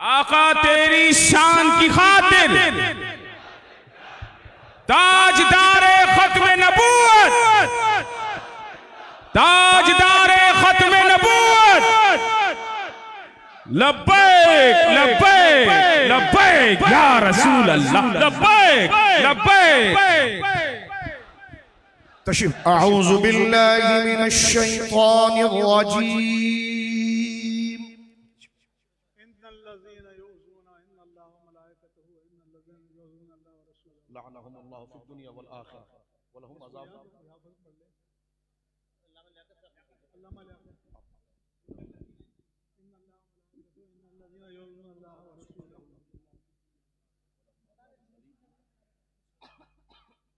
S7: آقا تیری شان کی خاطر تاجدار ختم نبوت، تاجدار ختم نبوت، لبیک لبیک لبیک یا رسول اللہ، لبیک لبیک.
S6: تشریف. اعوذ باللہ من الشیطان الرجیم. لعنهم اللہ فی الدنیا والآخرہ ولہم عذاب.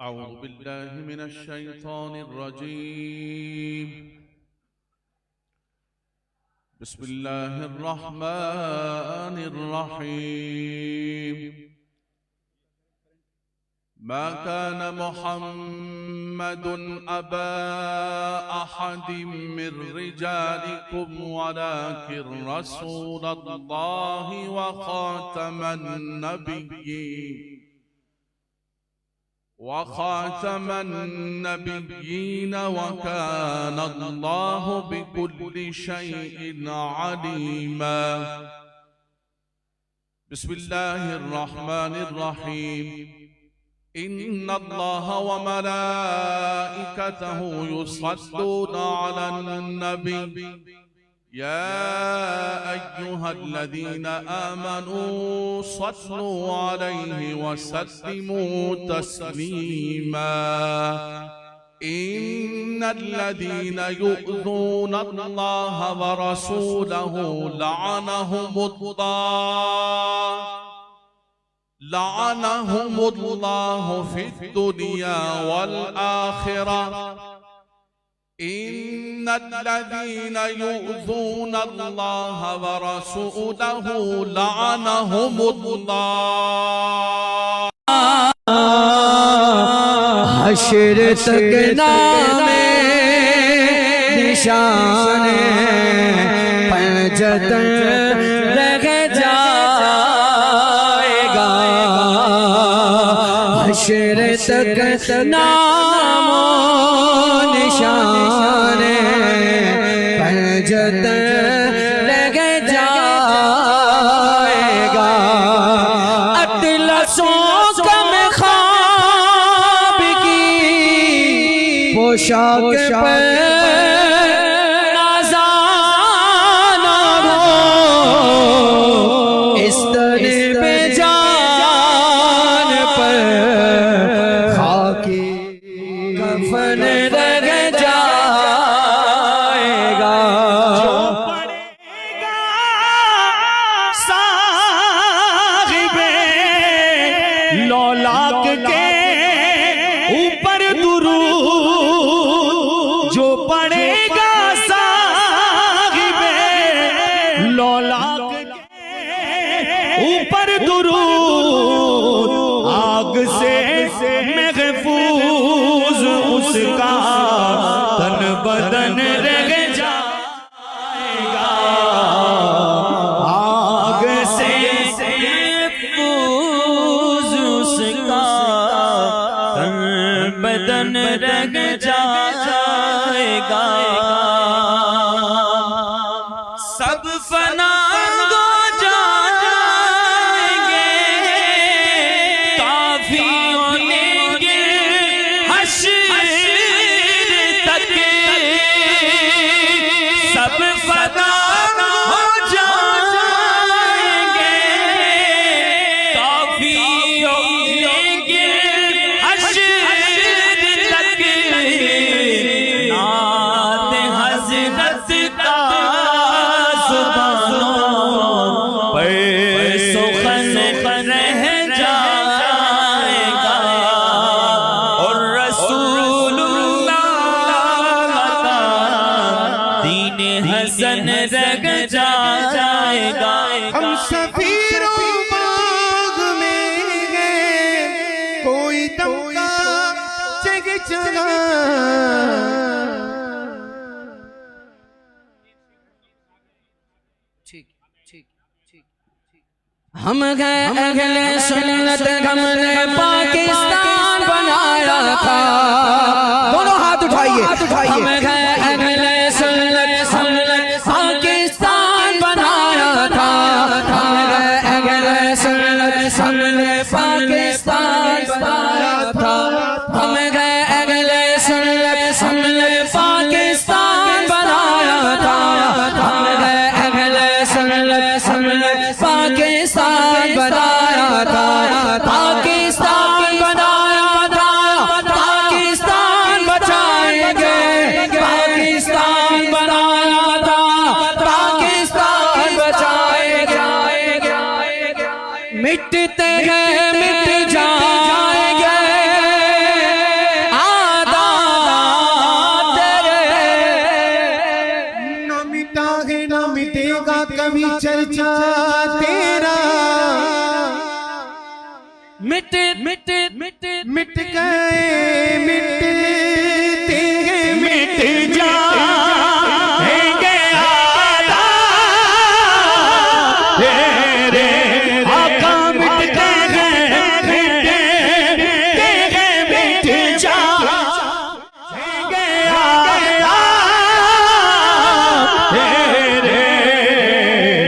S8: أعوذ بالله من الشيطان الرجيم. بسم الله الرحمن الرحيم. ما كان محمد أبا أحد من رجالكم ولكن رسول الله وخاتم النبيين وكان الله بكل شيء عليما. بسم الله الرحمن الرحيم. إن الله وملائكته يصلون على النبي يا أيها الذين آمنوا صلوا عليه وسلموا تسليما. إن الذين يؤذون الله ورسوله لعنهم الله في الدنيا والآخرة. إن الذين يؤذون الله ورسوله لعنهم الله.
S9: حشر تک نام نشان پنجت رہ جائے گا. حشر تک نام نشان پنجت رہ جائے گا. اطلسوں کم خواب کی پوشاک پر نازانا ہو. اس طرح پہ جان پر خاکی کفن رہ جائے گا.
S1: صاحب لولاک کے اوپر درود جو پڑے گا. صاحب لولاک کے اوپر درود آگ سے محفوظ اس کا تن بدن رہ جائے گا. آگ سے محفوظ اس کا تن بدن رہ جائے گا. سب فنا ہو جائیں گے کافی ہولیں گے حشر تک. سب فنا ہو جائیں گے کافی ہولیں گے حشر تک. نعت حضرت کا زبانوں پر سخن رہ جائے گا. اور رسول اللہ کا دین حسن
S9: ہم گئے اہل سنت ہم نے پاکستان بنایا تھا دونوں ہاتھ اٹھائیے ہم گئے اہل سنت ہم نے پاکستان بنایا تھا ہم گئے اہل سنت ہم نے پاکستان بنایا تھا ہم گئے اہل سنت ہم نے پاکستان بنایا تھا ہم گئے اہل سنت ہم نے پاکستان بنایا تھا پاکستان بنایا تھا پاکستان بچائیں گے پاکستان بنایا تھا پاکستان بچائیں گے مٹتے گئے مٹ جائیں گے عادات تیرے
S10: نہ مٹا ہے نہ مٹے گا کبھی چرچا تیرا
S9: مٹ مٹ مٹ
S10: مٹ گئے مٹتے ہیں
S1: مٹ جائیں گے تیرے آقا مٹ گئے مٹ جائیں گے تیرے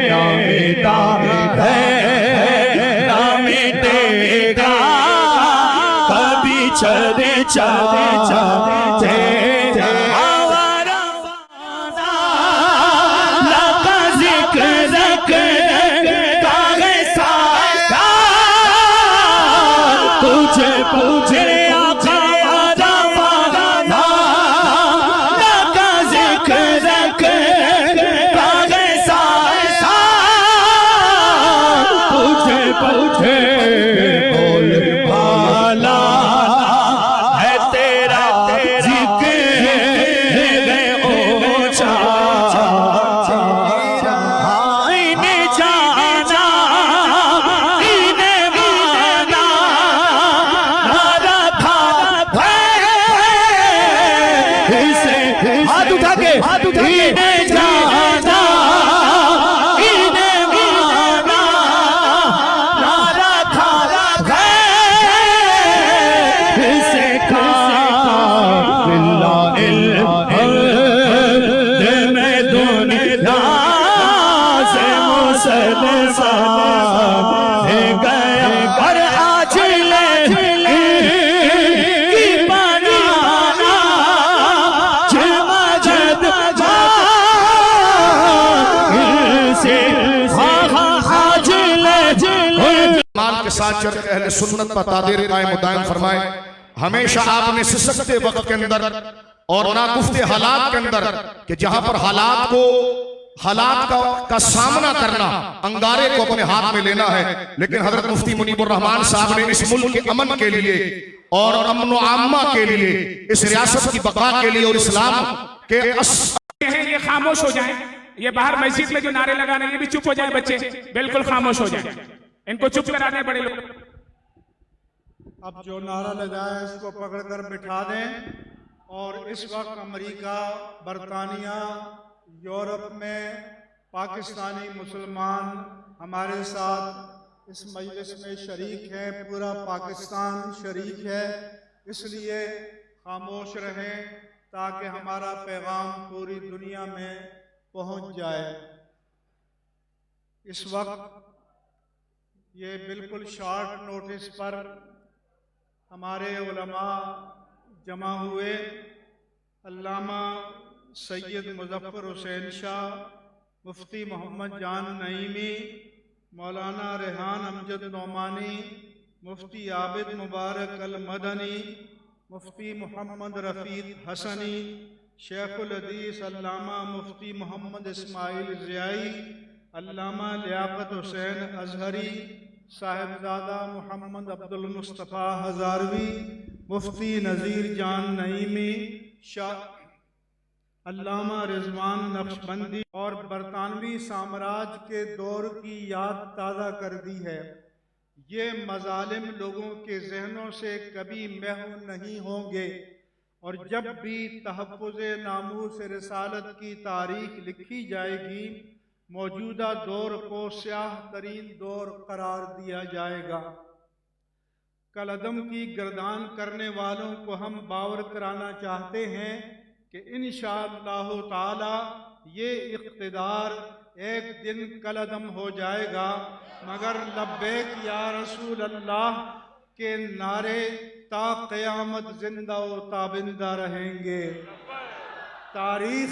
S1: نام ہے نام مٹے گا کبھی چرچا تیرا آوارا فانا لگا ذکر کا ہے سایہ تجھے پوچھے آقا آوارا فانا لگا ذکر کا ہے سایہ تجھے پوچھے بول بالا ہے تیرا ذکر ہے اونچا انہیں جانا انہیں مانا نہ رکھا اسے ہاتھ اٹھا کے انہیں جانا انہیں مانا نہ رکھا اسے میں دنیا سے مسلمان گئے اور آج لے کی بنانا مجد سے آج لے
S6: مال کے ساتھ چل کر اہل سنت پر تادیر قائم و دائم فرمائے ہمیشہ آپ نے سسکتے وقت کے اندر اور ناگفتے حالات کے اندر کہ جہاں پر حالات کا سامنا کرنا انگارے کو اپنے ہاتھ میں لینا ہے لیکن حضرت مفتی منیب الرحمان صاحب نے اس ملک کے امن کے لیے اور امن و عامہ کے لیے اس ریاست کی بقا کے لیے اور اسلام کے
S7: یہ خاموش ہو جائیں یہ باہر مسجد میں جو نعرے لگا رہے ہیں یہ بھی چپ ہو جائیں بچے بالکل خاموش ہو جائیں ان کو چپ کرانے پڑے لوگ
S10: اب جو نعرہ لگایا ہے اس کو پکڑ کر بٹھا دیں اور اس وقت امریکہ برطانیہ یورپ میں پاکستانی مسلمان ہمارے ساتھ اس مجلس میں شریک ہیں پورا پاکستان شریک ہے اس لیے خاموش رہیں تاکہ ہمارا پیغام پوری دنیا میں پہنچ جائے اس وقت یہ بالکل شارٹ نوٹس پر ہمارے علماء جمع ہوئے علامہ سید مظفر حسین شاہ مفتی محمد جان نعیمی مولانا ریحان امجد نعمانی مفتی عابد مبارک المدنی مفتی محمد رفیق حسنی شیخ الحدیث علامہ مفتی محمد اسماعیل ضیائی علامہ لیاقت حسین ازہری صاحبزادہ محمد عبد المصطفیٰ ہزاروی مفتی نذیر جان نعیمی شاہ علامہ رضوان نقشبندی اور برطانوی سامراج کے دور کی یاد تازہ کر دی ہے یہ مظالم لوگوں کے ذہنوں سے کبھی محو نہیں ہوں گے اور جب بھی تحفظ ناموس رسالت کی تاریخ لکھی جائے گی موجودہ دور کو سیاہ ترین دور قرار دیا جائے گا۔ کل عدم کی گردان کرنے والوں کو ہم باور کرانا چاہتے ہیں کہ انشاءاللہ تعالی یہ اقتدار ایک دن کل عدم ہو جائے گا، مگر لبیک یا رسول اللہ کے نعرے تا قیامت زندہ و تابندہ رہیں گے۔ تاریخ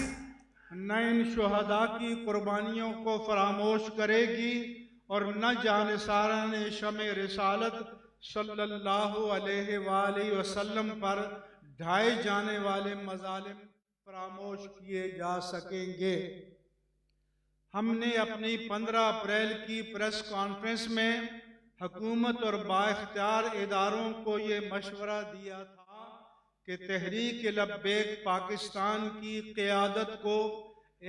S10: نہ ان شہداء کی قربانیوں کو فراموش کرے گی اور نہ جانثاران شمع رسالت صلی اللہ علیہ وآلہ وسلم پر ڈھائے جانے والے مظالم فراموش کیے جا سکیں گے۔ ہم نے اپنی 15 اپریل کی پریس کانفرنس میں حکومت اور بااختیار اداروں کو یہ مشورہ دیا تھا کہ تحریک لبیک پاکستان کی قیادت کو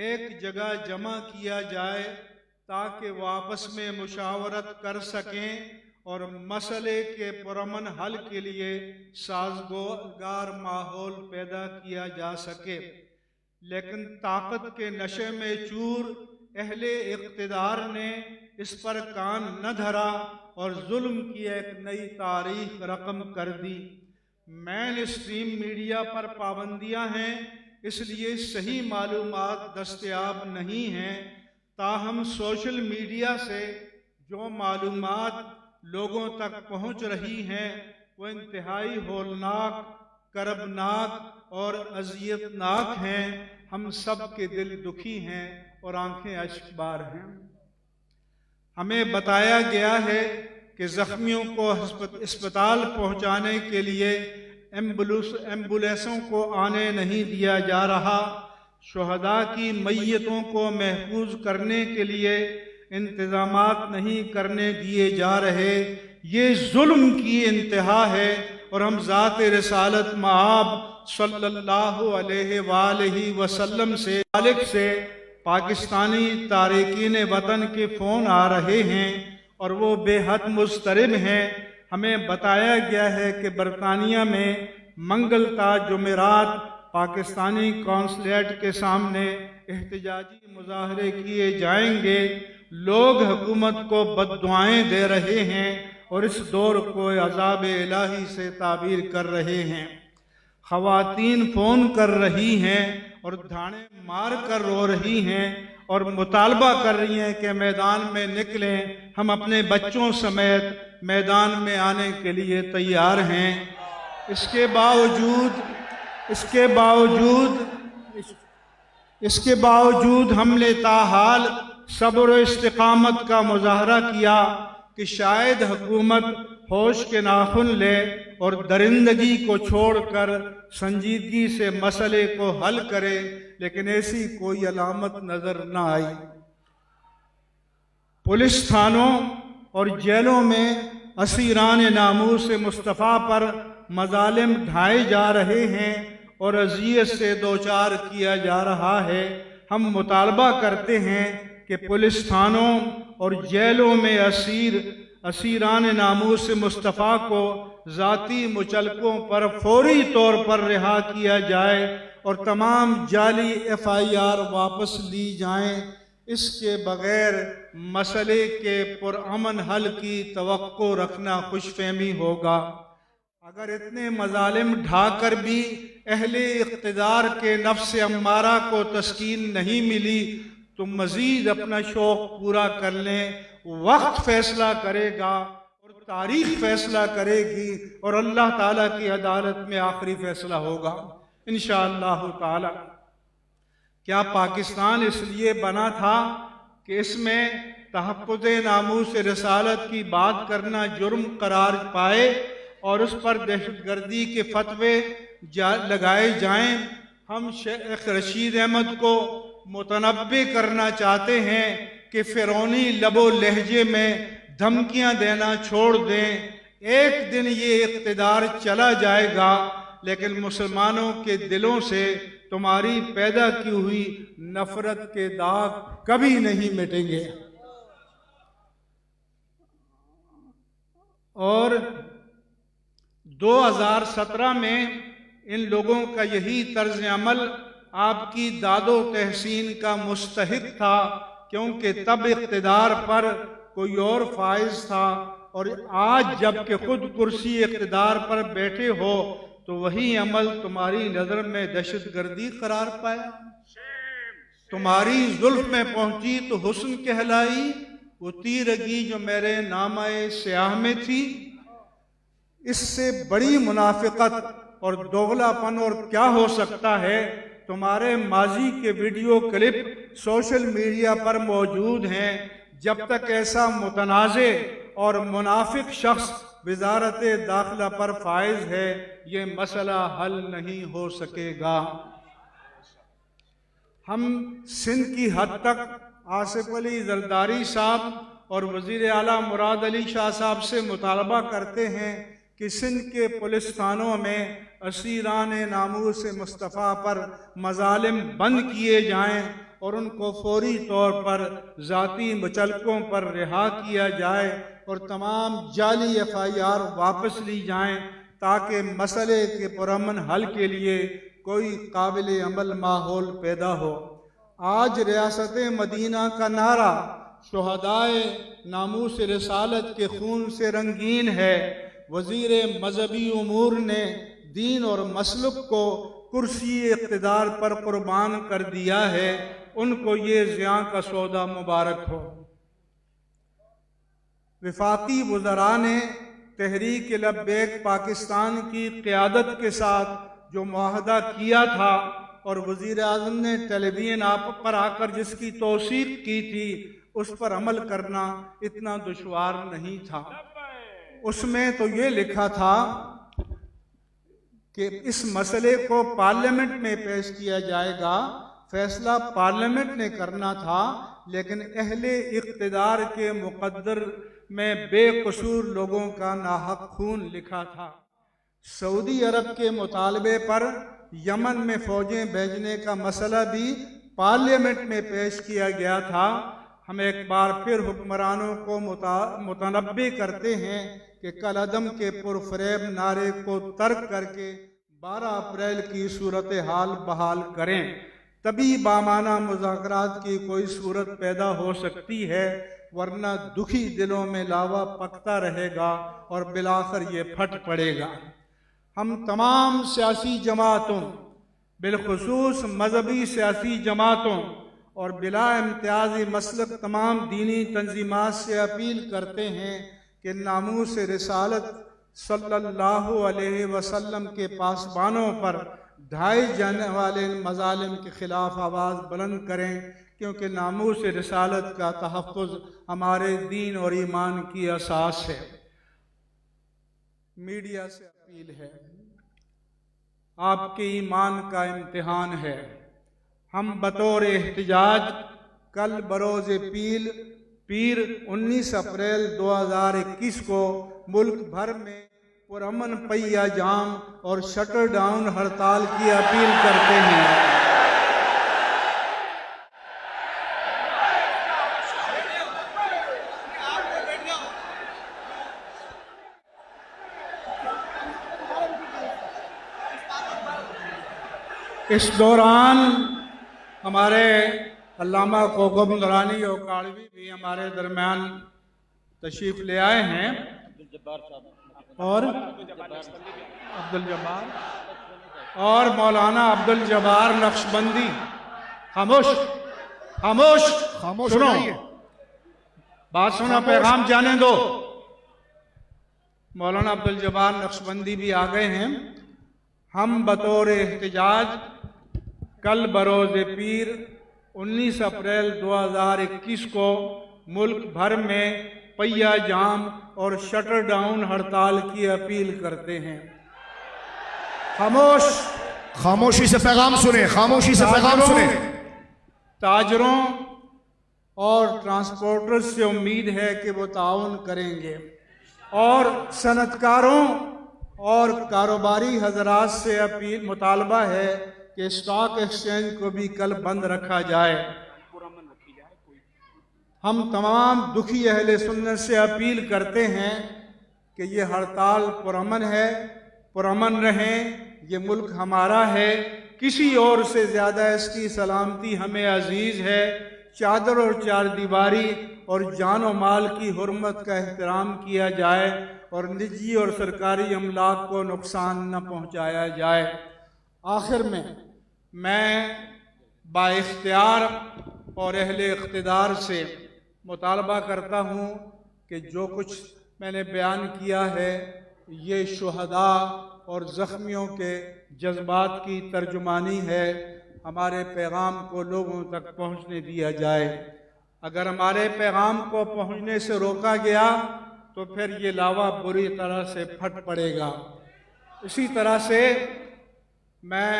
S10: ایک جگہ جمع کیا جائے تاکہ وہ آپس میں مشاورت کر سکیں اور مسئلے کے پرامن حل کے لیے سازگار ماحول پیدا کیا جا سکے، لیکن طاقت کے نشے میں چور اہل اقتدار نے اس پر کان نہ دھرا اور ظلم کی ایک نئی تاریخ رقم کر دی۔ مین اسٹریم میڈیا پر پابندیاں ہیں، اس لیے صحیح معلومات دستیاب نہیں ہیں، تاہم سوشل میڈیا سے جو معلومات لوگوں تک پہنچ رہی ہیں وہ انتہائی ہولناک، کربناک اور اذیتناک ہیں۔ ہم سب کے دل دکھی ہیں اور آنکھیں اشک بار ہیں۔ ہمیں بتایا گیا ہے کہ زخمیوں کو اسپتال پہنچانے کے لیے ایمبولینسوں کو آنے نہیں دیا جا رہا، شہداء کی میتوں کو محفوظ کرنے کے لیے انتظامات نہیں کرنے دیے جا رہے۔ یہ ظلم کی انتہا ہے اور ہم ذات رسالت مآب صلی اللہ علیہ وآلہ وسلم سے مالک سے پاکستانی تارکین وطن کے فون آ رہے ہیں اور وہ بے حد مضطرب ہیں۔ ہمیں بتایا گیا ہے کہ برطانیہ میں منگل تا جمعرات پاکستانی قونصلیٹ کے سامنے احتجاجی مظاہرے کیے جائیں گے۔ لوگ حکومت کو بد دعائیں دے رہے ہیں اور اس دور کو عذاب الہی سے تعبیر کر رہے ہیں۔ خواتین فون کر رہی ہیں اور دھانے مار کر رو رہی ہیں اور مطالبہ کر رہی ہیں کہ میدان میں نکلیں، ہم اپنے بچوں سمیت میدان میں آنے کے لیے تیار ہیں۔ اس کے باوجود ہم نے تاحال صبر و استقامت کا مظاہرہ کیا کہ شاید حکومت ہوش کے ناخن لے اور درندگی کو چھوڑ کر سنجیدگی سے مسئلے کو حل کرے، لیکن ایسی کوئی علامت نظر نہ آئی۔ پولیس تھانوں اور جیلوں میں اسیران ناموس مصطفیٰ پر مظالم ڈھائے جا رہے ہیں اور اذیت سے دوچار کیا جا رہا ہے۔ ہم مطالبہ کرتے ہیں کہ پولیس تھانوں اور جیلوں میں اسیران ناموس مصطفیٰ کو ذاتی مچلقوں پر فوری طور پر رہا کیا جائے اور تمام جعلی FIR واپس لی جائیں۔ اس کے بغیر مسئلے کے پرامن حل کی توقع رکھنا خوش فہمی ہوگا۔ اگر اتنے مظالم ڈھا کر بھی اہل اقتدار کے نفس امارہ کو تسکین نہیں ملی تو مزید اپنا شوق پورا کر لیں۔ وقت فیصلہ کرے گا اور تاریخ فیصلہ کرے گی اور اللہ تعالیٰ کی عدالت میں آخری فیصلہ ہوگا انشاءاللہ تعالی۔ کیا پاکستان اس لیے بنا تھا کہ اس میں تحفظ ناموس رسالت کی بات کرنا جرم قرار پائے اور اس پر دہشت گردی کے فتوے لگائے جائیں؟ ہم شیخ رشید احمد کو متنبع کرنا چاہتے ہیں کہ فرعونی لب و لہجے میں دھمکیاں دینا چھوڑ دیں۔ ایک دن یہ اقتدار چلا جائے گا لیکن مسلمانوں کے دلوں سے تمہاری پیدا کی ہوئی نفرت کے داغ کبھی نہیں مٹیں گے۔ اور 2017 میں ان لوگوں کا یہی طرز عمل آپ کی داد و تحسین کا مستحق تھا کیونکہ تب اقتدار پر کوئی اور فائز تھا، اور آج جب کہ خود کرسی اقتدار پر بیٹھے ہو تو وہی عمل تمہاری نظر میں دہشت گردی قرار پایا۔ تمہاری زلف میں پہنچی تو حسن کہلائی، وہ تیرگی جو میرے نامہ سیاہ میں تھی۔ اس سے بڑی منافقت اور دوغلا پن اور کیا ہو سکتا ہے؟ تمہارے ماضی کے ویڈیو کلپ سوشل میڈیا پر موجود ہیں۔ جب تک ایسا متنازع اور منافق شخص وزارت داخلہ پر فائز ہے، یہ مسئلہ حل نہیں ہو سکے گا۔ ہم سندھ کی حد تک آصف علی زرداری صاحب اور وزیر اعلیٰ مراد علی شاہ صاحب سے مطالبہ کرتے ہیں کہ سندھ کے پولیس تھانوں میں اسیران ناموس مصطفیٰ پر مظالم بند کیے جائیں اور ان کو فوری طور پر ذاتی مچلکوں پر رہا کیا جائے اور تمام جعلی FIR واپس لی جائیں تاکہ مسئلے کے پرامن حل کے لیے کوئی قابل عمل ماحول پیدا ہو۔ آج ریاست مدینہ کا نعرہ شہدائے ناموس رسالت کے خون سے رنگین ہے۔ وزیر مذہبی امور نے دین اور مسلک کو کرسی اقتدار پر قربان کر دیا ہے، ان کو یہ زیاں کا سودا مبارک ہو۔ وفاقی وزراء نے تحریک لبیک پاکستان کی قیادت کے ساتھ جو معاہدہ کیا تھا اور وزیر اعظم نے ٹیلی ویژن پر آ کر جس کی توثیق کی تھی، اس پر عمل کرنا اتنا دشوار نہیں تھا۔ اس میں تو یہ لکھا تھا کہ اس مسئلے کو پارلیمنٹ میں پیش کیا جائے گا، فیصلہ پارلیمنٹ نے کرنا تھا، لیکن اہل اقتدار کے مقدر میں بے قصور لوگوں کا ناحق خون لکھا تھا۔ سعودی عرب کے مطالبے پر یمن میں فوجیں بھیجنے کا مسئلہ بھی پارلیمنٹ میں پیش کیا گیا تھا۔ ہم ایک بار پھر حکمرانوں کو متنبہ کرتے ہیں کہ کل عدم کے پرفریب نعرے کو ترک کر کے 12 اپریل کی صورتحال بحال کریں، تبھی بامانہ مذاکرات کی کوئی صورت پیدا ہو سکتی ہے، ورنہ دکھی دلوں میں لاوا پکتا رہے گا اور بالآخر یہ پھٹ پڑے گا۔ ہم تمام سیاسی جماعتوں، بالخصوص مذہبی سیاسی جماعتوں اور بلا امتیاز مسلک تمام دینی تنظیمات سے اپیل کرتے ہیں کہ ناموس رسالت صلی اللہ علیہ وسلم کے پاسبانوں پر ڈھائے جانے والے مظالم کے خلاف آواز بلند کریں، کیونکہ ناموس رسالت کا تحفظ ہمارے دین اور ایمان کی اساس ہے۔ میڈیا سے اپیل ہے، آپ کے ایمان کا امتحان ہے۔ ہم بطور احتجاج کل بروز پیر 19 اپریل 2021 کو ملک بھر میں پرامن پہیہ جام اور شٹر ڈاؤن ہڑتال کی اپیل کرتے ہیں۔ اس دوران ہمارے علامہ کوکب نورانی اوکاڑوی بھی ہمارے درمیان تشریف لے آئے ہیں، اور عبدالجبار اور مولانا عبدالجبار نقشبندی۔ خاموش خاموش خاموش سنو، بات سنو، پیغام جانے دو۔ مولانا عبدالجبار نقشبندی بھی آ گئے ہیں۔ ہم بطور احتجاج کل بروز پیر 19 اپریل 2021 کو ملک بھر میں پہیہ جام اور شٹر ڈاؤن ہڑتال کی اپیل کرتے ہیں۔
S6: خاموشی سے پیغام سنیں، خاموشی سے پیغام سنیں۔
S10: تاجروں اور ٹرانسپورٹرز سے امید ہے کہ وہ تعاون کریں گے، اور صنعت کاروں اور کاروباری حضرات سے مطالبہ ہے کہ اسٹاک ایکسچینج کو بھی کل بند رکھا جائے۔ ہم تمام دکھی اہل سنت سے اپیل کرتے ہیں کہ یہ ہڑتال پرامن ہے، پرامن رہیں، یہ ملک ہمارا ہے، کسی اور سے زیادہ اس کی سلامتی ہمیں عزیز ہے۔ چادر اور چار دیواری اور جان و مال کی حرمت کا احترام کیا جائے اور نجی اور سرکاری املاک کو نقصان نہ پہنچایا جائے۔ آخر میں با اختیار اور اہل اقتدار سے مطالبہ کرتا ہوں کہ جو کچھ میں نے بیان کیا ہے یہ شہداء اور زخمیوں کے جذبات کی ترجمانی ہے، ہمارے پیغام کو لوگوں تک پہنچنے دیا جائے۔ اگر ہمارے پیغام کو پہنچنے سے روکا گیا تو پھر یہ لاوا بری طرح سے پھٹ پڑے گا۔ اسی طرح سے میں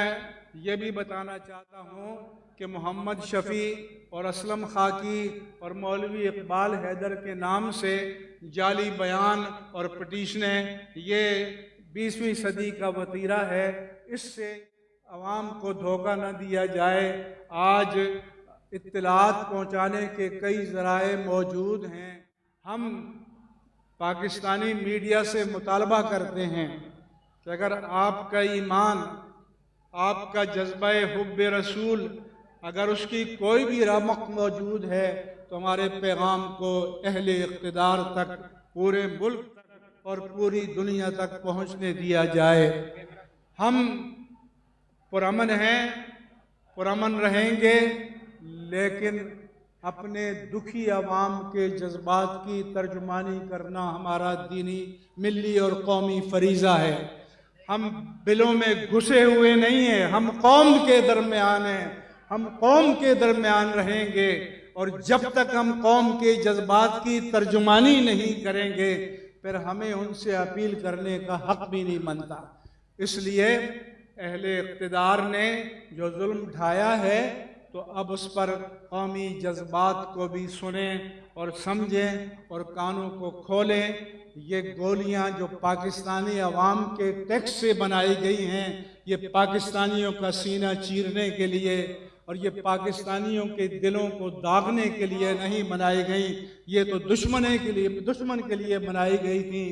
S10: یہ بھی بتانا چاہتا ہوں کہ محمد شفیع اور اسلم خاکی اور مولوی اقبال حیدر کے نام سے جعلی بیان اور پٹیشنیں یہ 20ویں صدی کا وتیرہ ہے، اس سے عوام کو دھوکہ نہ دیا جائے۔ آج اطلاعات پہنچانے کے کئی ذرائع موجود ہیں۔ ہم پاکستانی میڈیا سے مطالبہ کرتے ہیں کہ اگر آپ کا ایمان، آپ کا جذبہ حب رسول، اگر اس کی کوئی بھی رمق موجود ہے تو ہمارے پیغام کو اہل اقتدار تک، پورے ملک تک اور پوری دنیا تک پہنچنے دیا جائے۔ ہم پرامن ہیں، پرامن رہیں گے، لیکن اپنے دکھی عوام کے جذبات کی ترجمانی کرنا ہمارا دینی، ملی اور قومی فریضہ ہے۔ ہم بلوں میں گھسے ہوئے نہیں ہیں، ہم قوم کے درمیان ہیں، ہم قوم کے درمیان رہیں گے، اور جب تک ہم قوم کے جذبات کی ترجمانی نہیں کریں گے پھر ہمیں ان سے اپیل کرنے کا حق بھی نہیں بنتا۔ اس لیے اہل اقتدار نے جو ظلم ڈھایا ہے تو اب اس پر قومی جذبات کو بھی سنیں اور سمجھیں اور کانوں کو کھولیں۔ یہ گولیاں جو پاکستانی عوام کے ٹیکس سے بنائی گئی ہیں یہ پاکستانیوں کا سینہ چیرنے کے لیے اور یہ پاکستانیوں کے دلوں کو داغنے کے لیے نہیں بنائی گئیں، یہ تو دشمن کے لیے بنائی گئی تھیں۔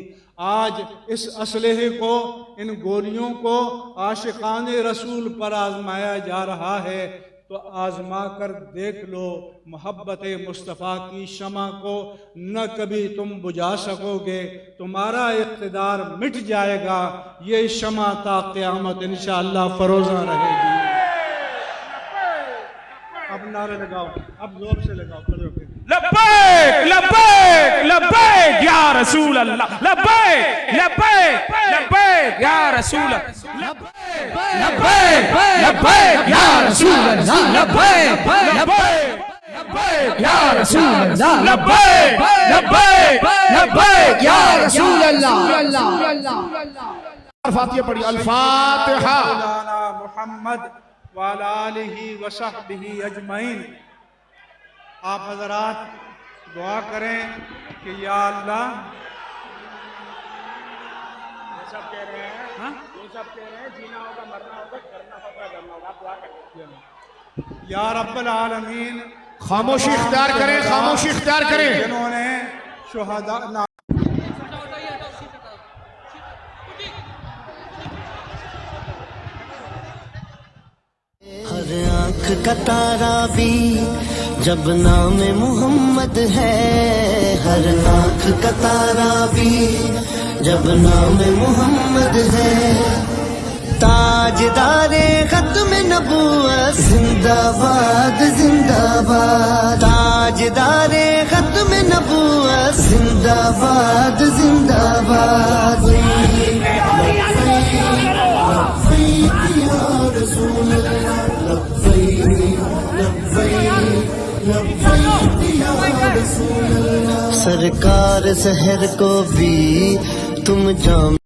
S10: آج اس اسلحے کو، ان گولیوں کو عاشقان رسول پر آزمایا جا رہا ہے، تو آزما کر دیکھ لو محبت مصطفیٰ کی شمع کو نہ کبھی تم بجھا سکو گے، تمہارا اقتدار مٹ جائے گا، یہ شمع تا قیامت انشاءاللہ فروزاں رہے گی۔ اب نعرے لگاؤ، اب زور سے لگاؤ، کھڑے ہو کے
S7: لبیک لبیک لبیک یا رسول اللہ، لبیک لبیک لبیک یا رسول اللہ، لبیک لبیک یا رسول اللہ، لبیک لبیک یا رسول اللہ، لبیک لبیک لبیک یا رسول اللہ۔
S6: فاتحہ پڑھی، الفاتحہ۔
S10: مولانا محمد وعلی آلہ وصحبہ اجمعین۔ آپ حضرات دعا کریں کہ یا اللہ، یہ سب کہہ رہے ہیں جینا ہوگا، مرنا ہوگا، کرنا ہوگا، کرنا ہوگا، آپ دعا کریں یا رب العالمین۔
S6: خاموشی اختیار کریں، خاموشی اختیار کریں۔
S10: جنہوں نے شہداء
S5: ہر آنکھ کا تارا بھی جب نام محمد ہے، ہر آنکھ کا تارا بھی جب نام محمد ہے، تاجدار ختم نبوت زندہ باد زندہ باد، تاجدار ختم نبوت زندہ باد زندہ باد۔ سرکار سحر کو بھی تم جام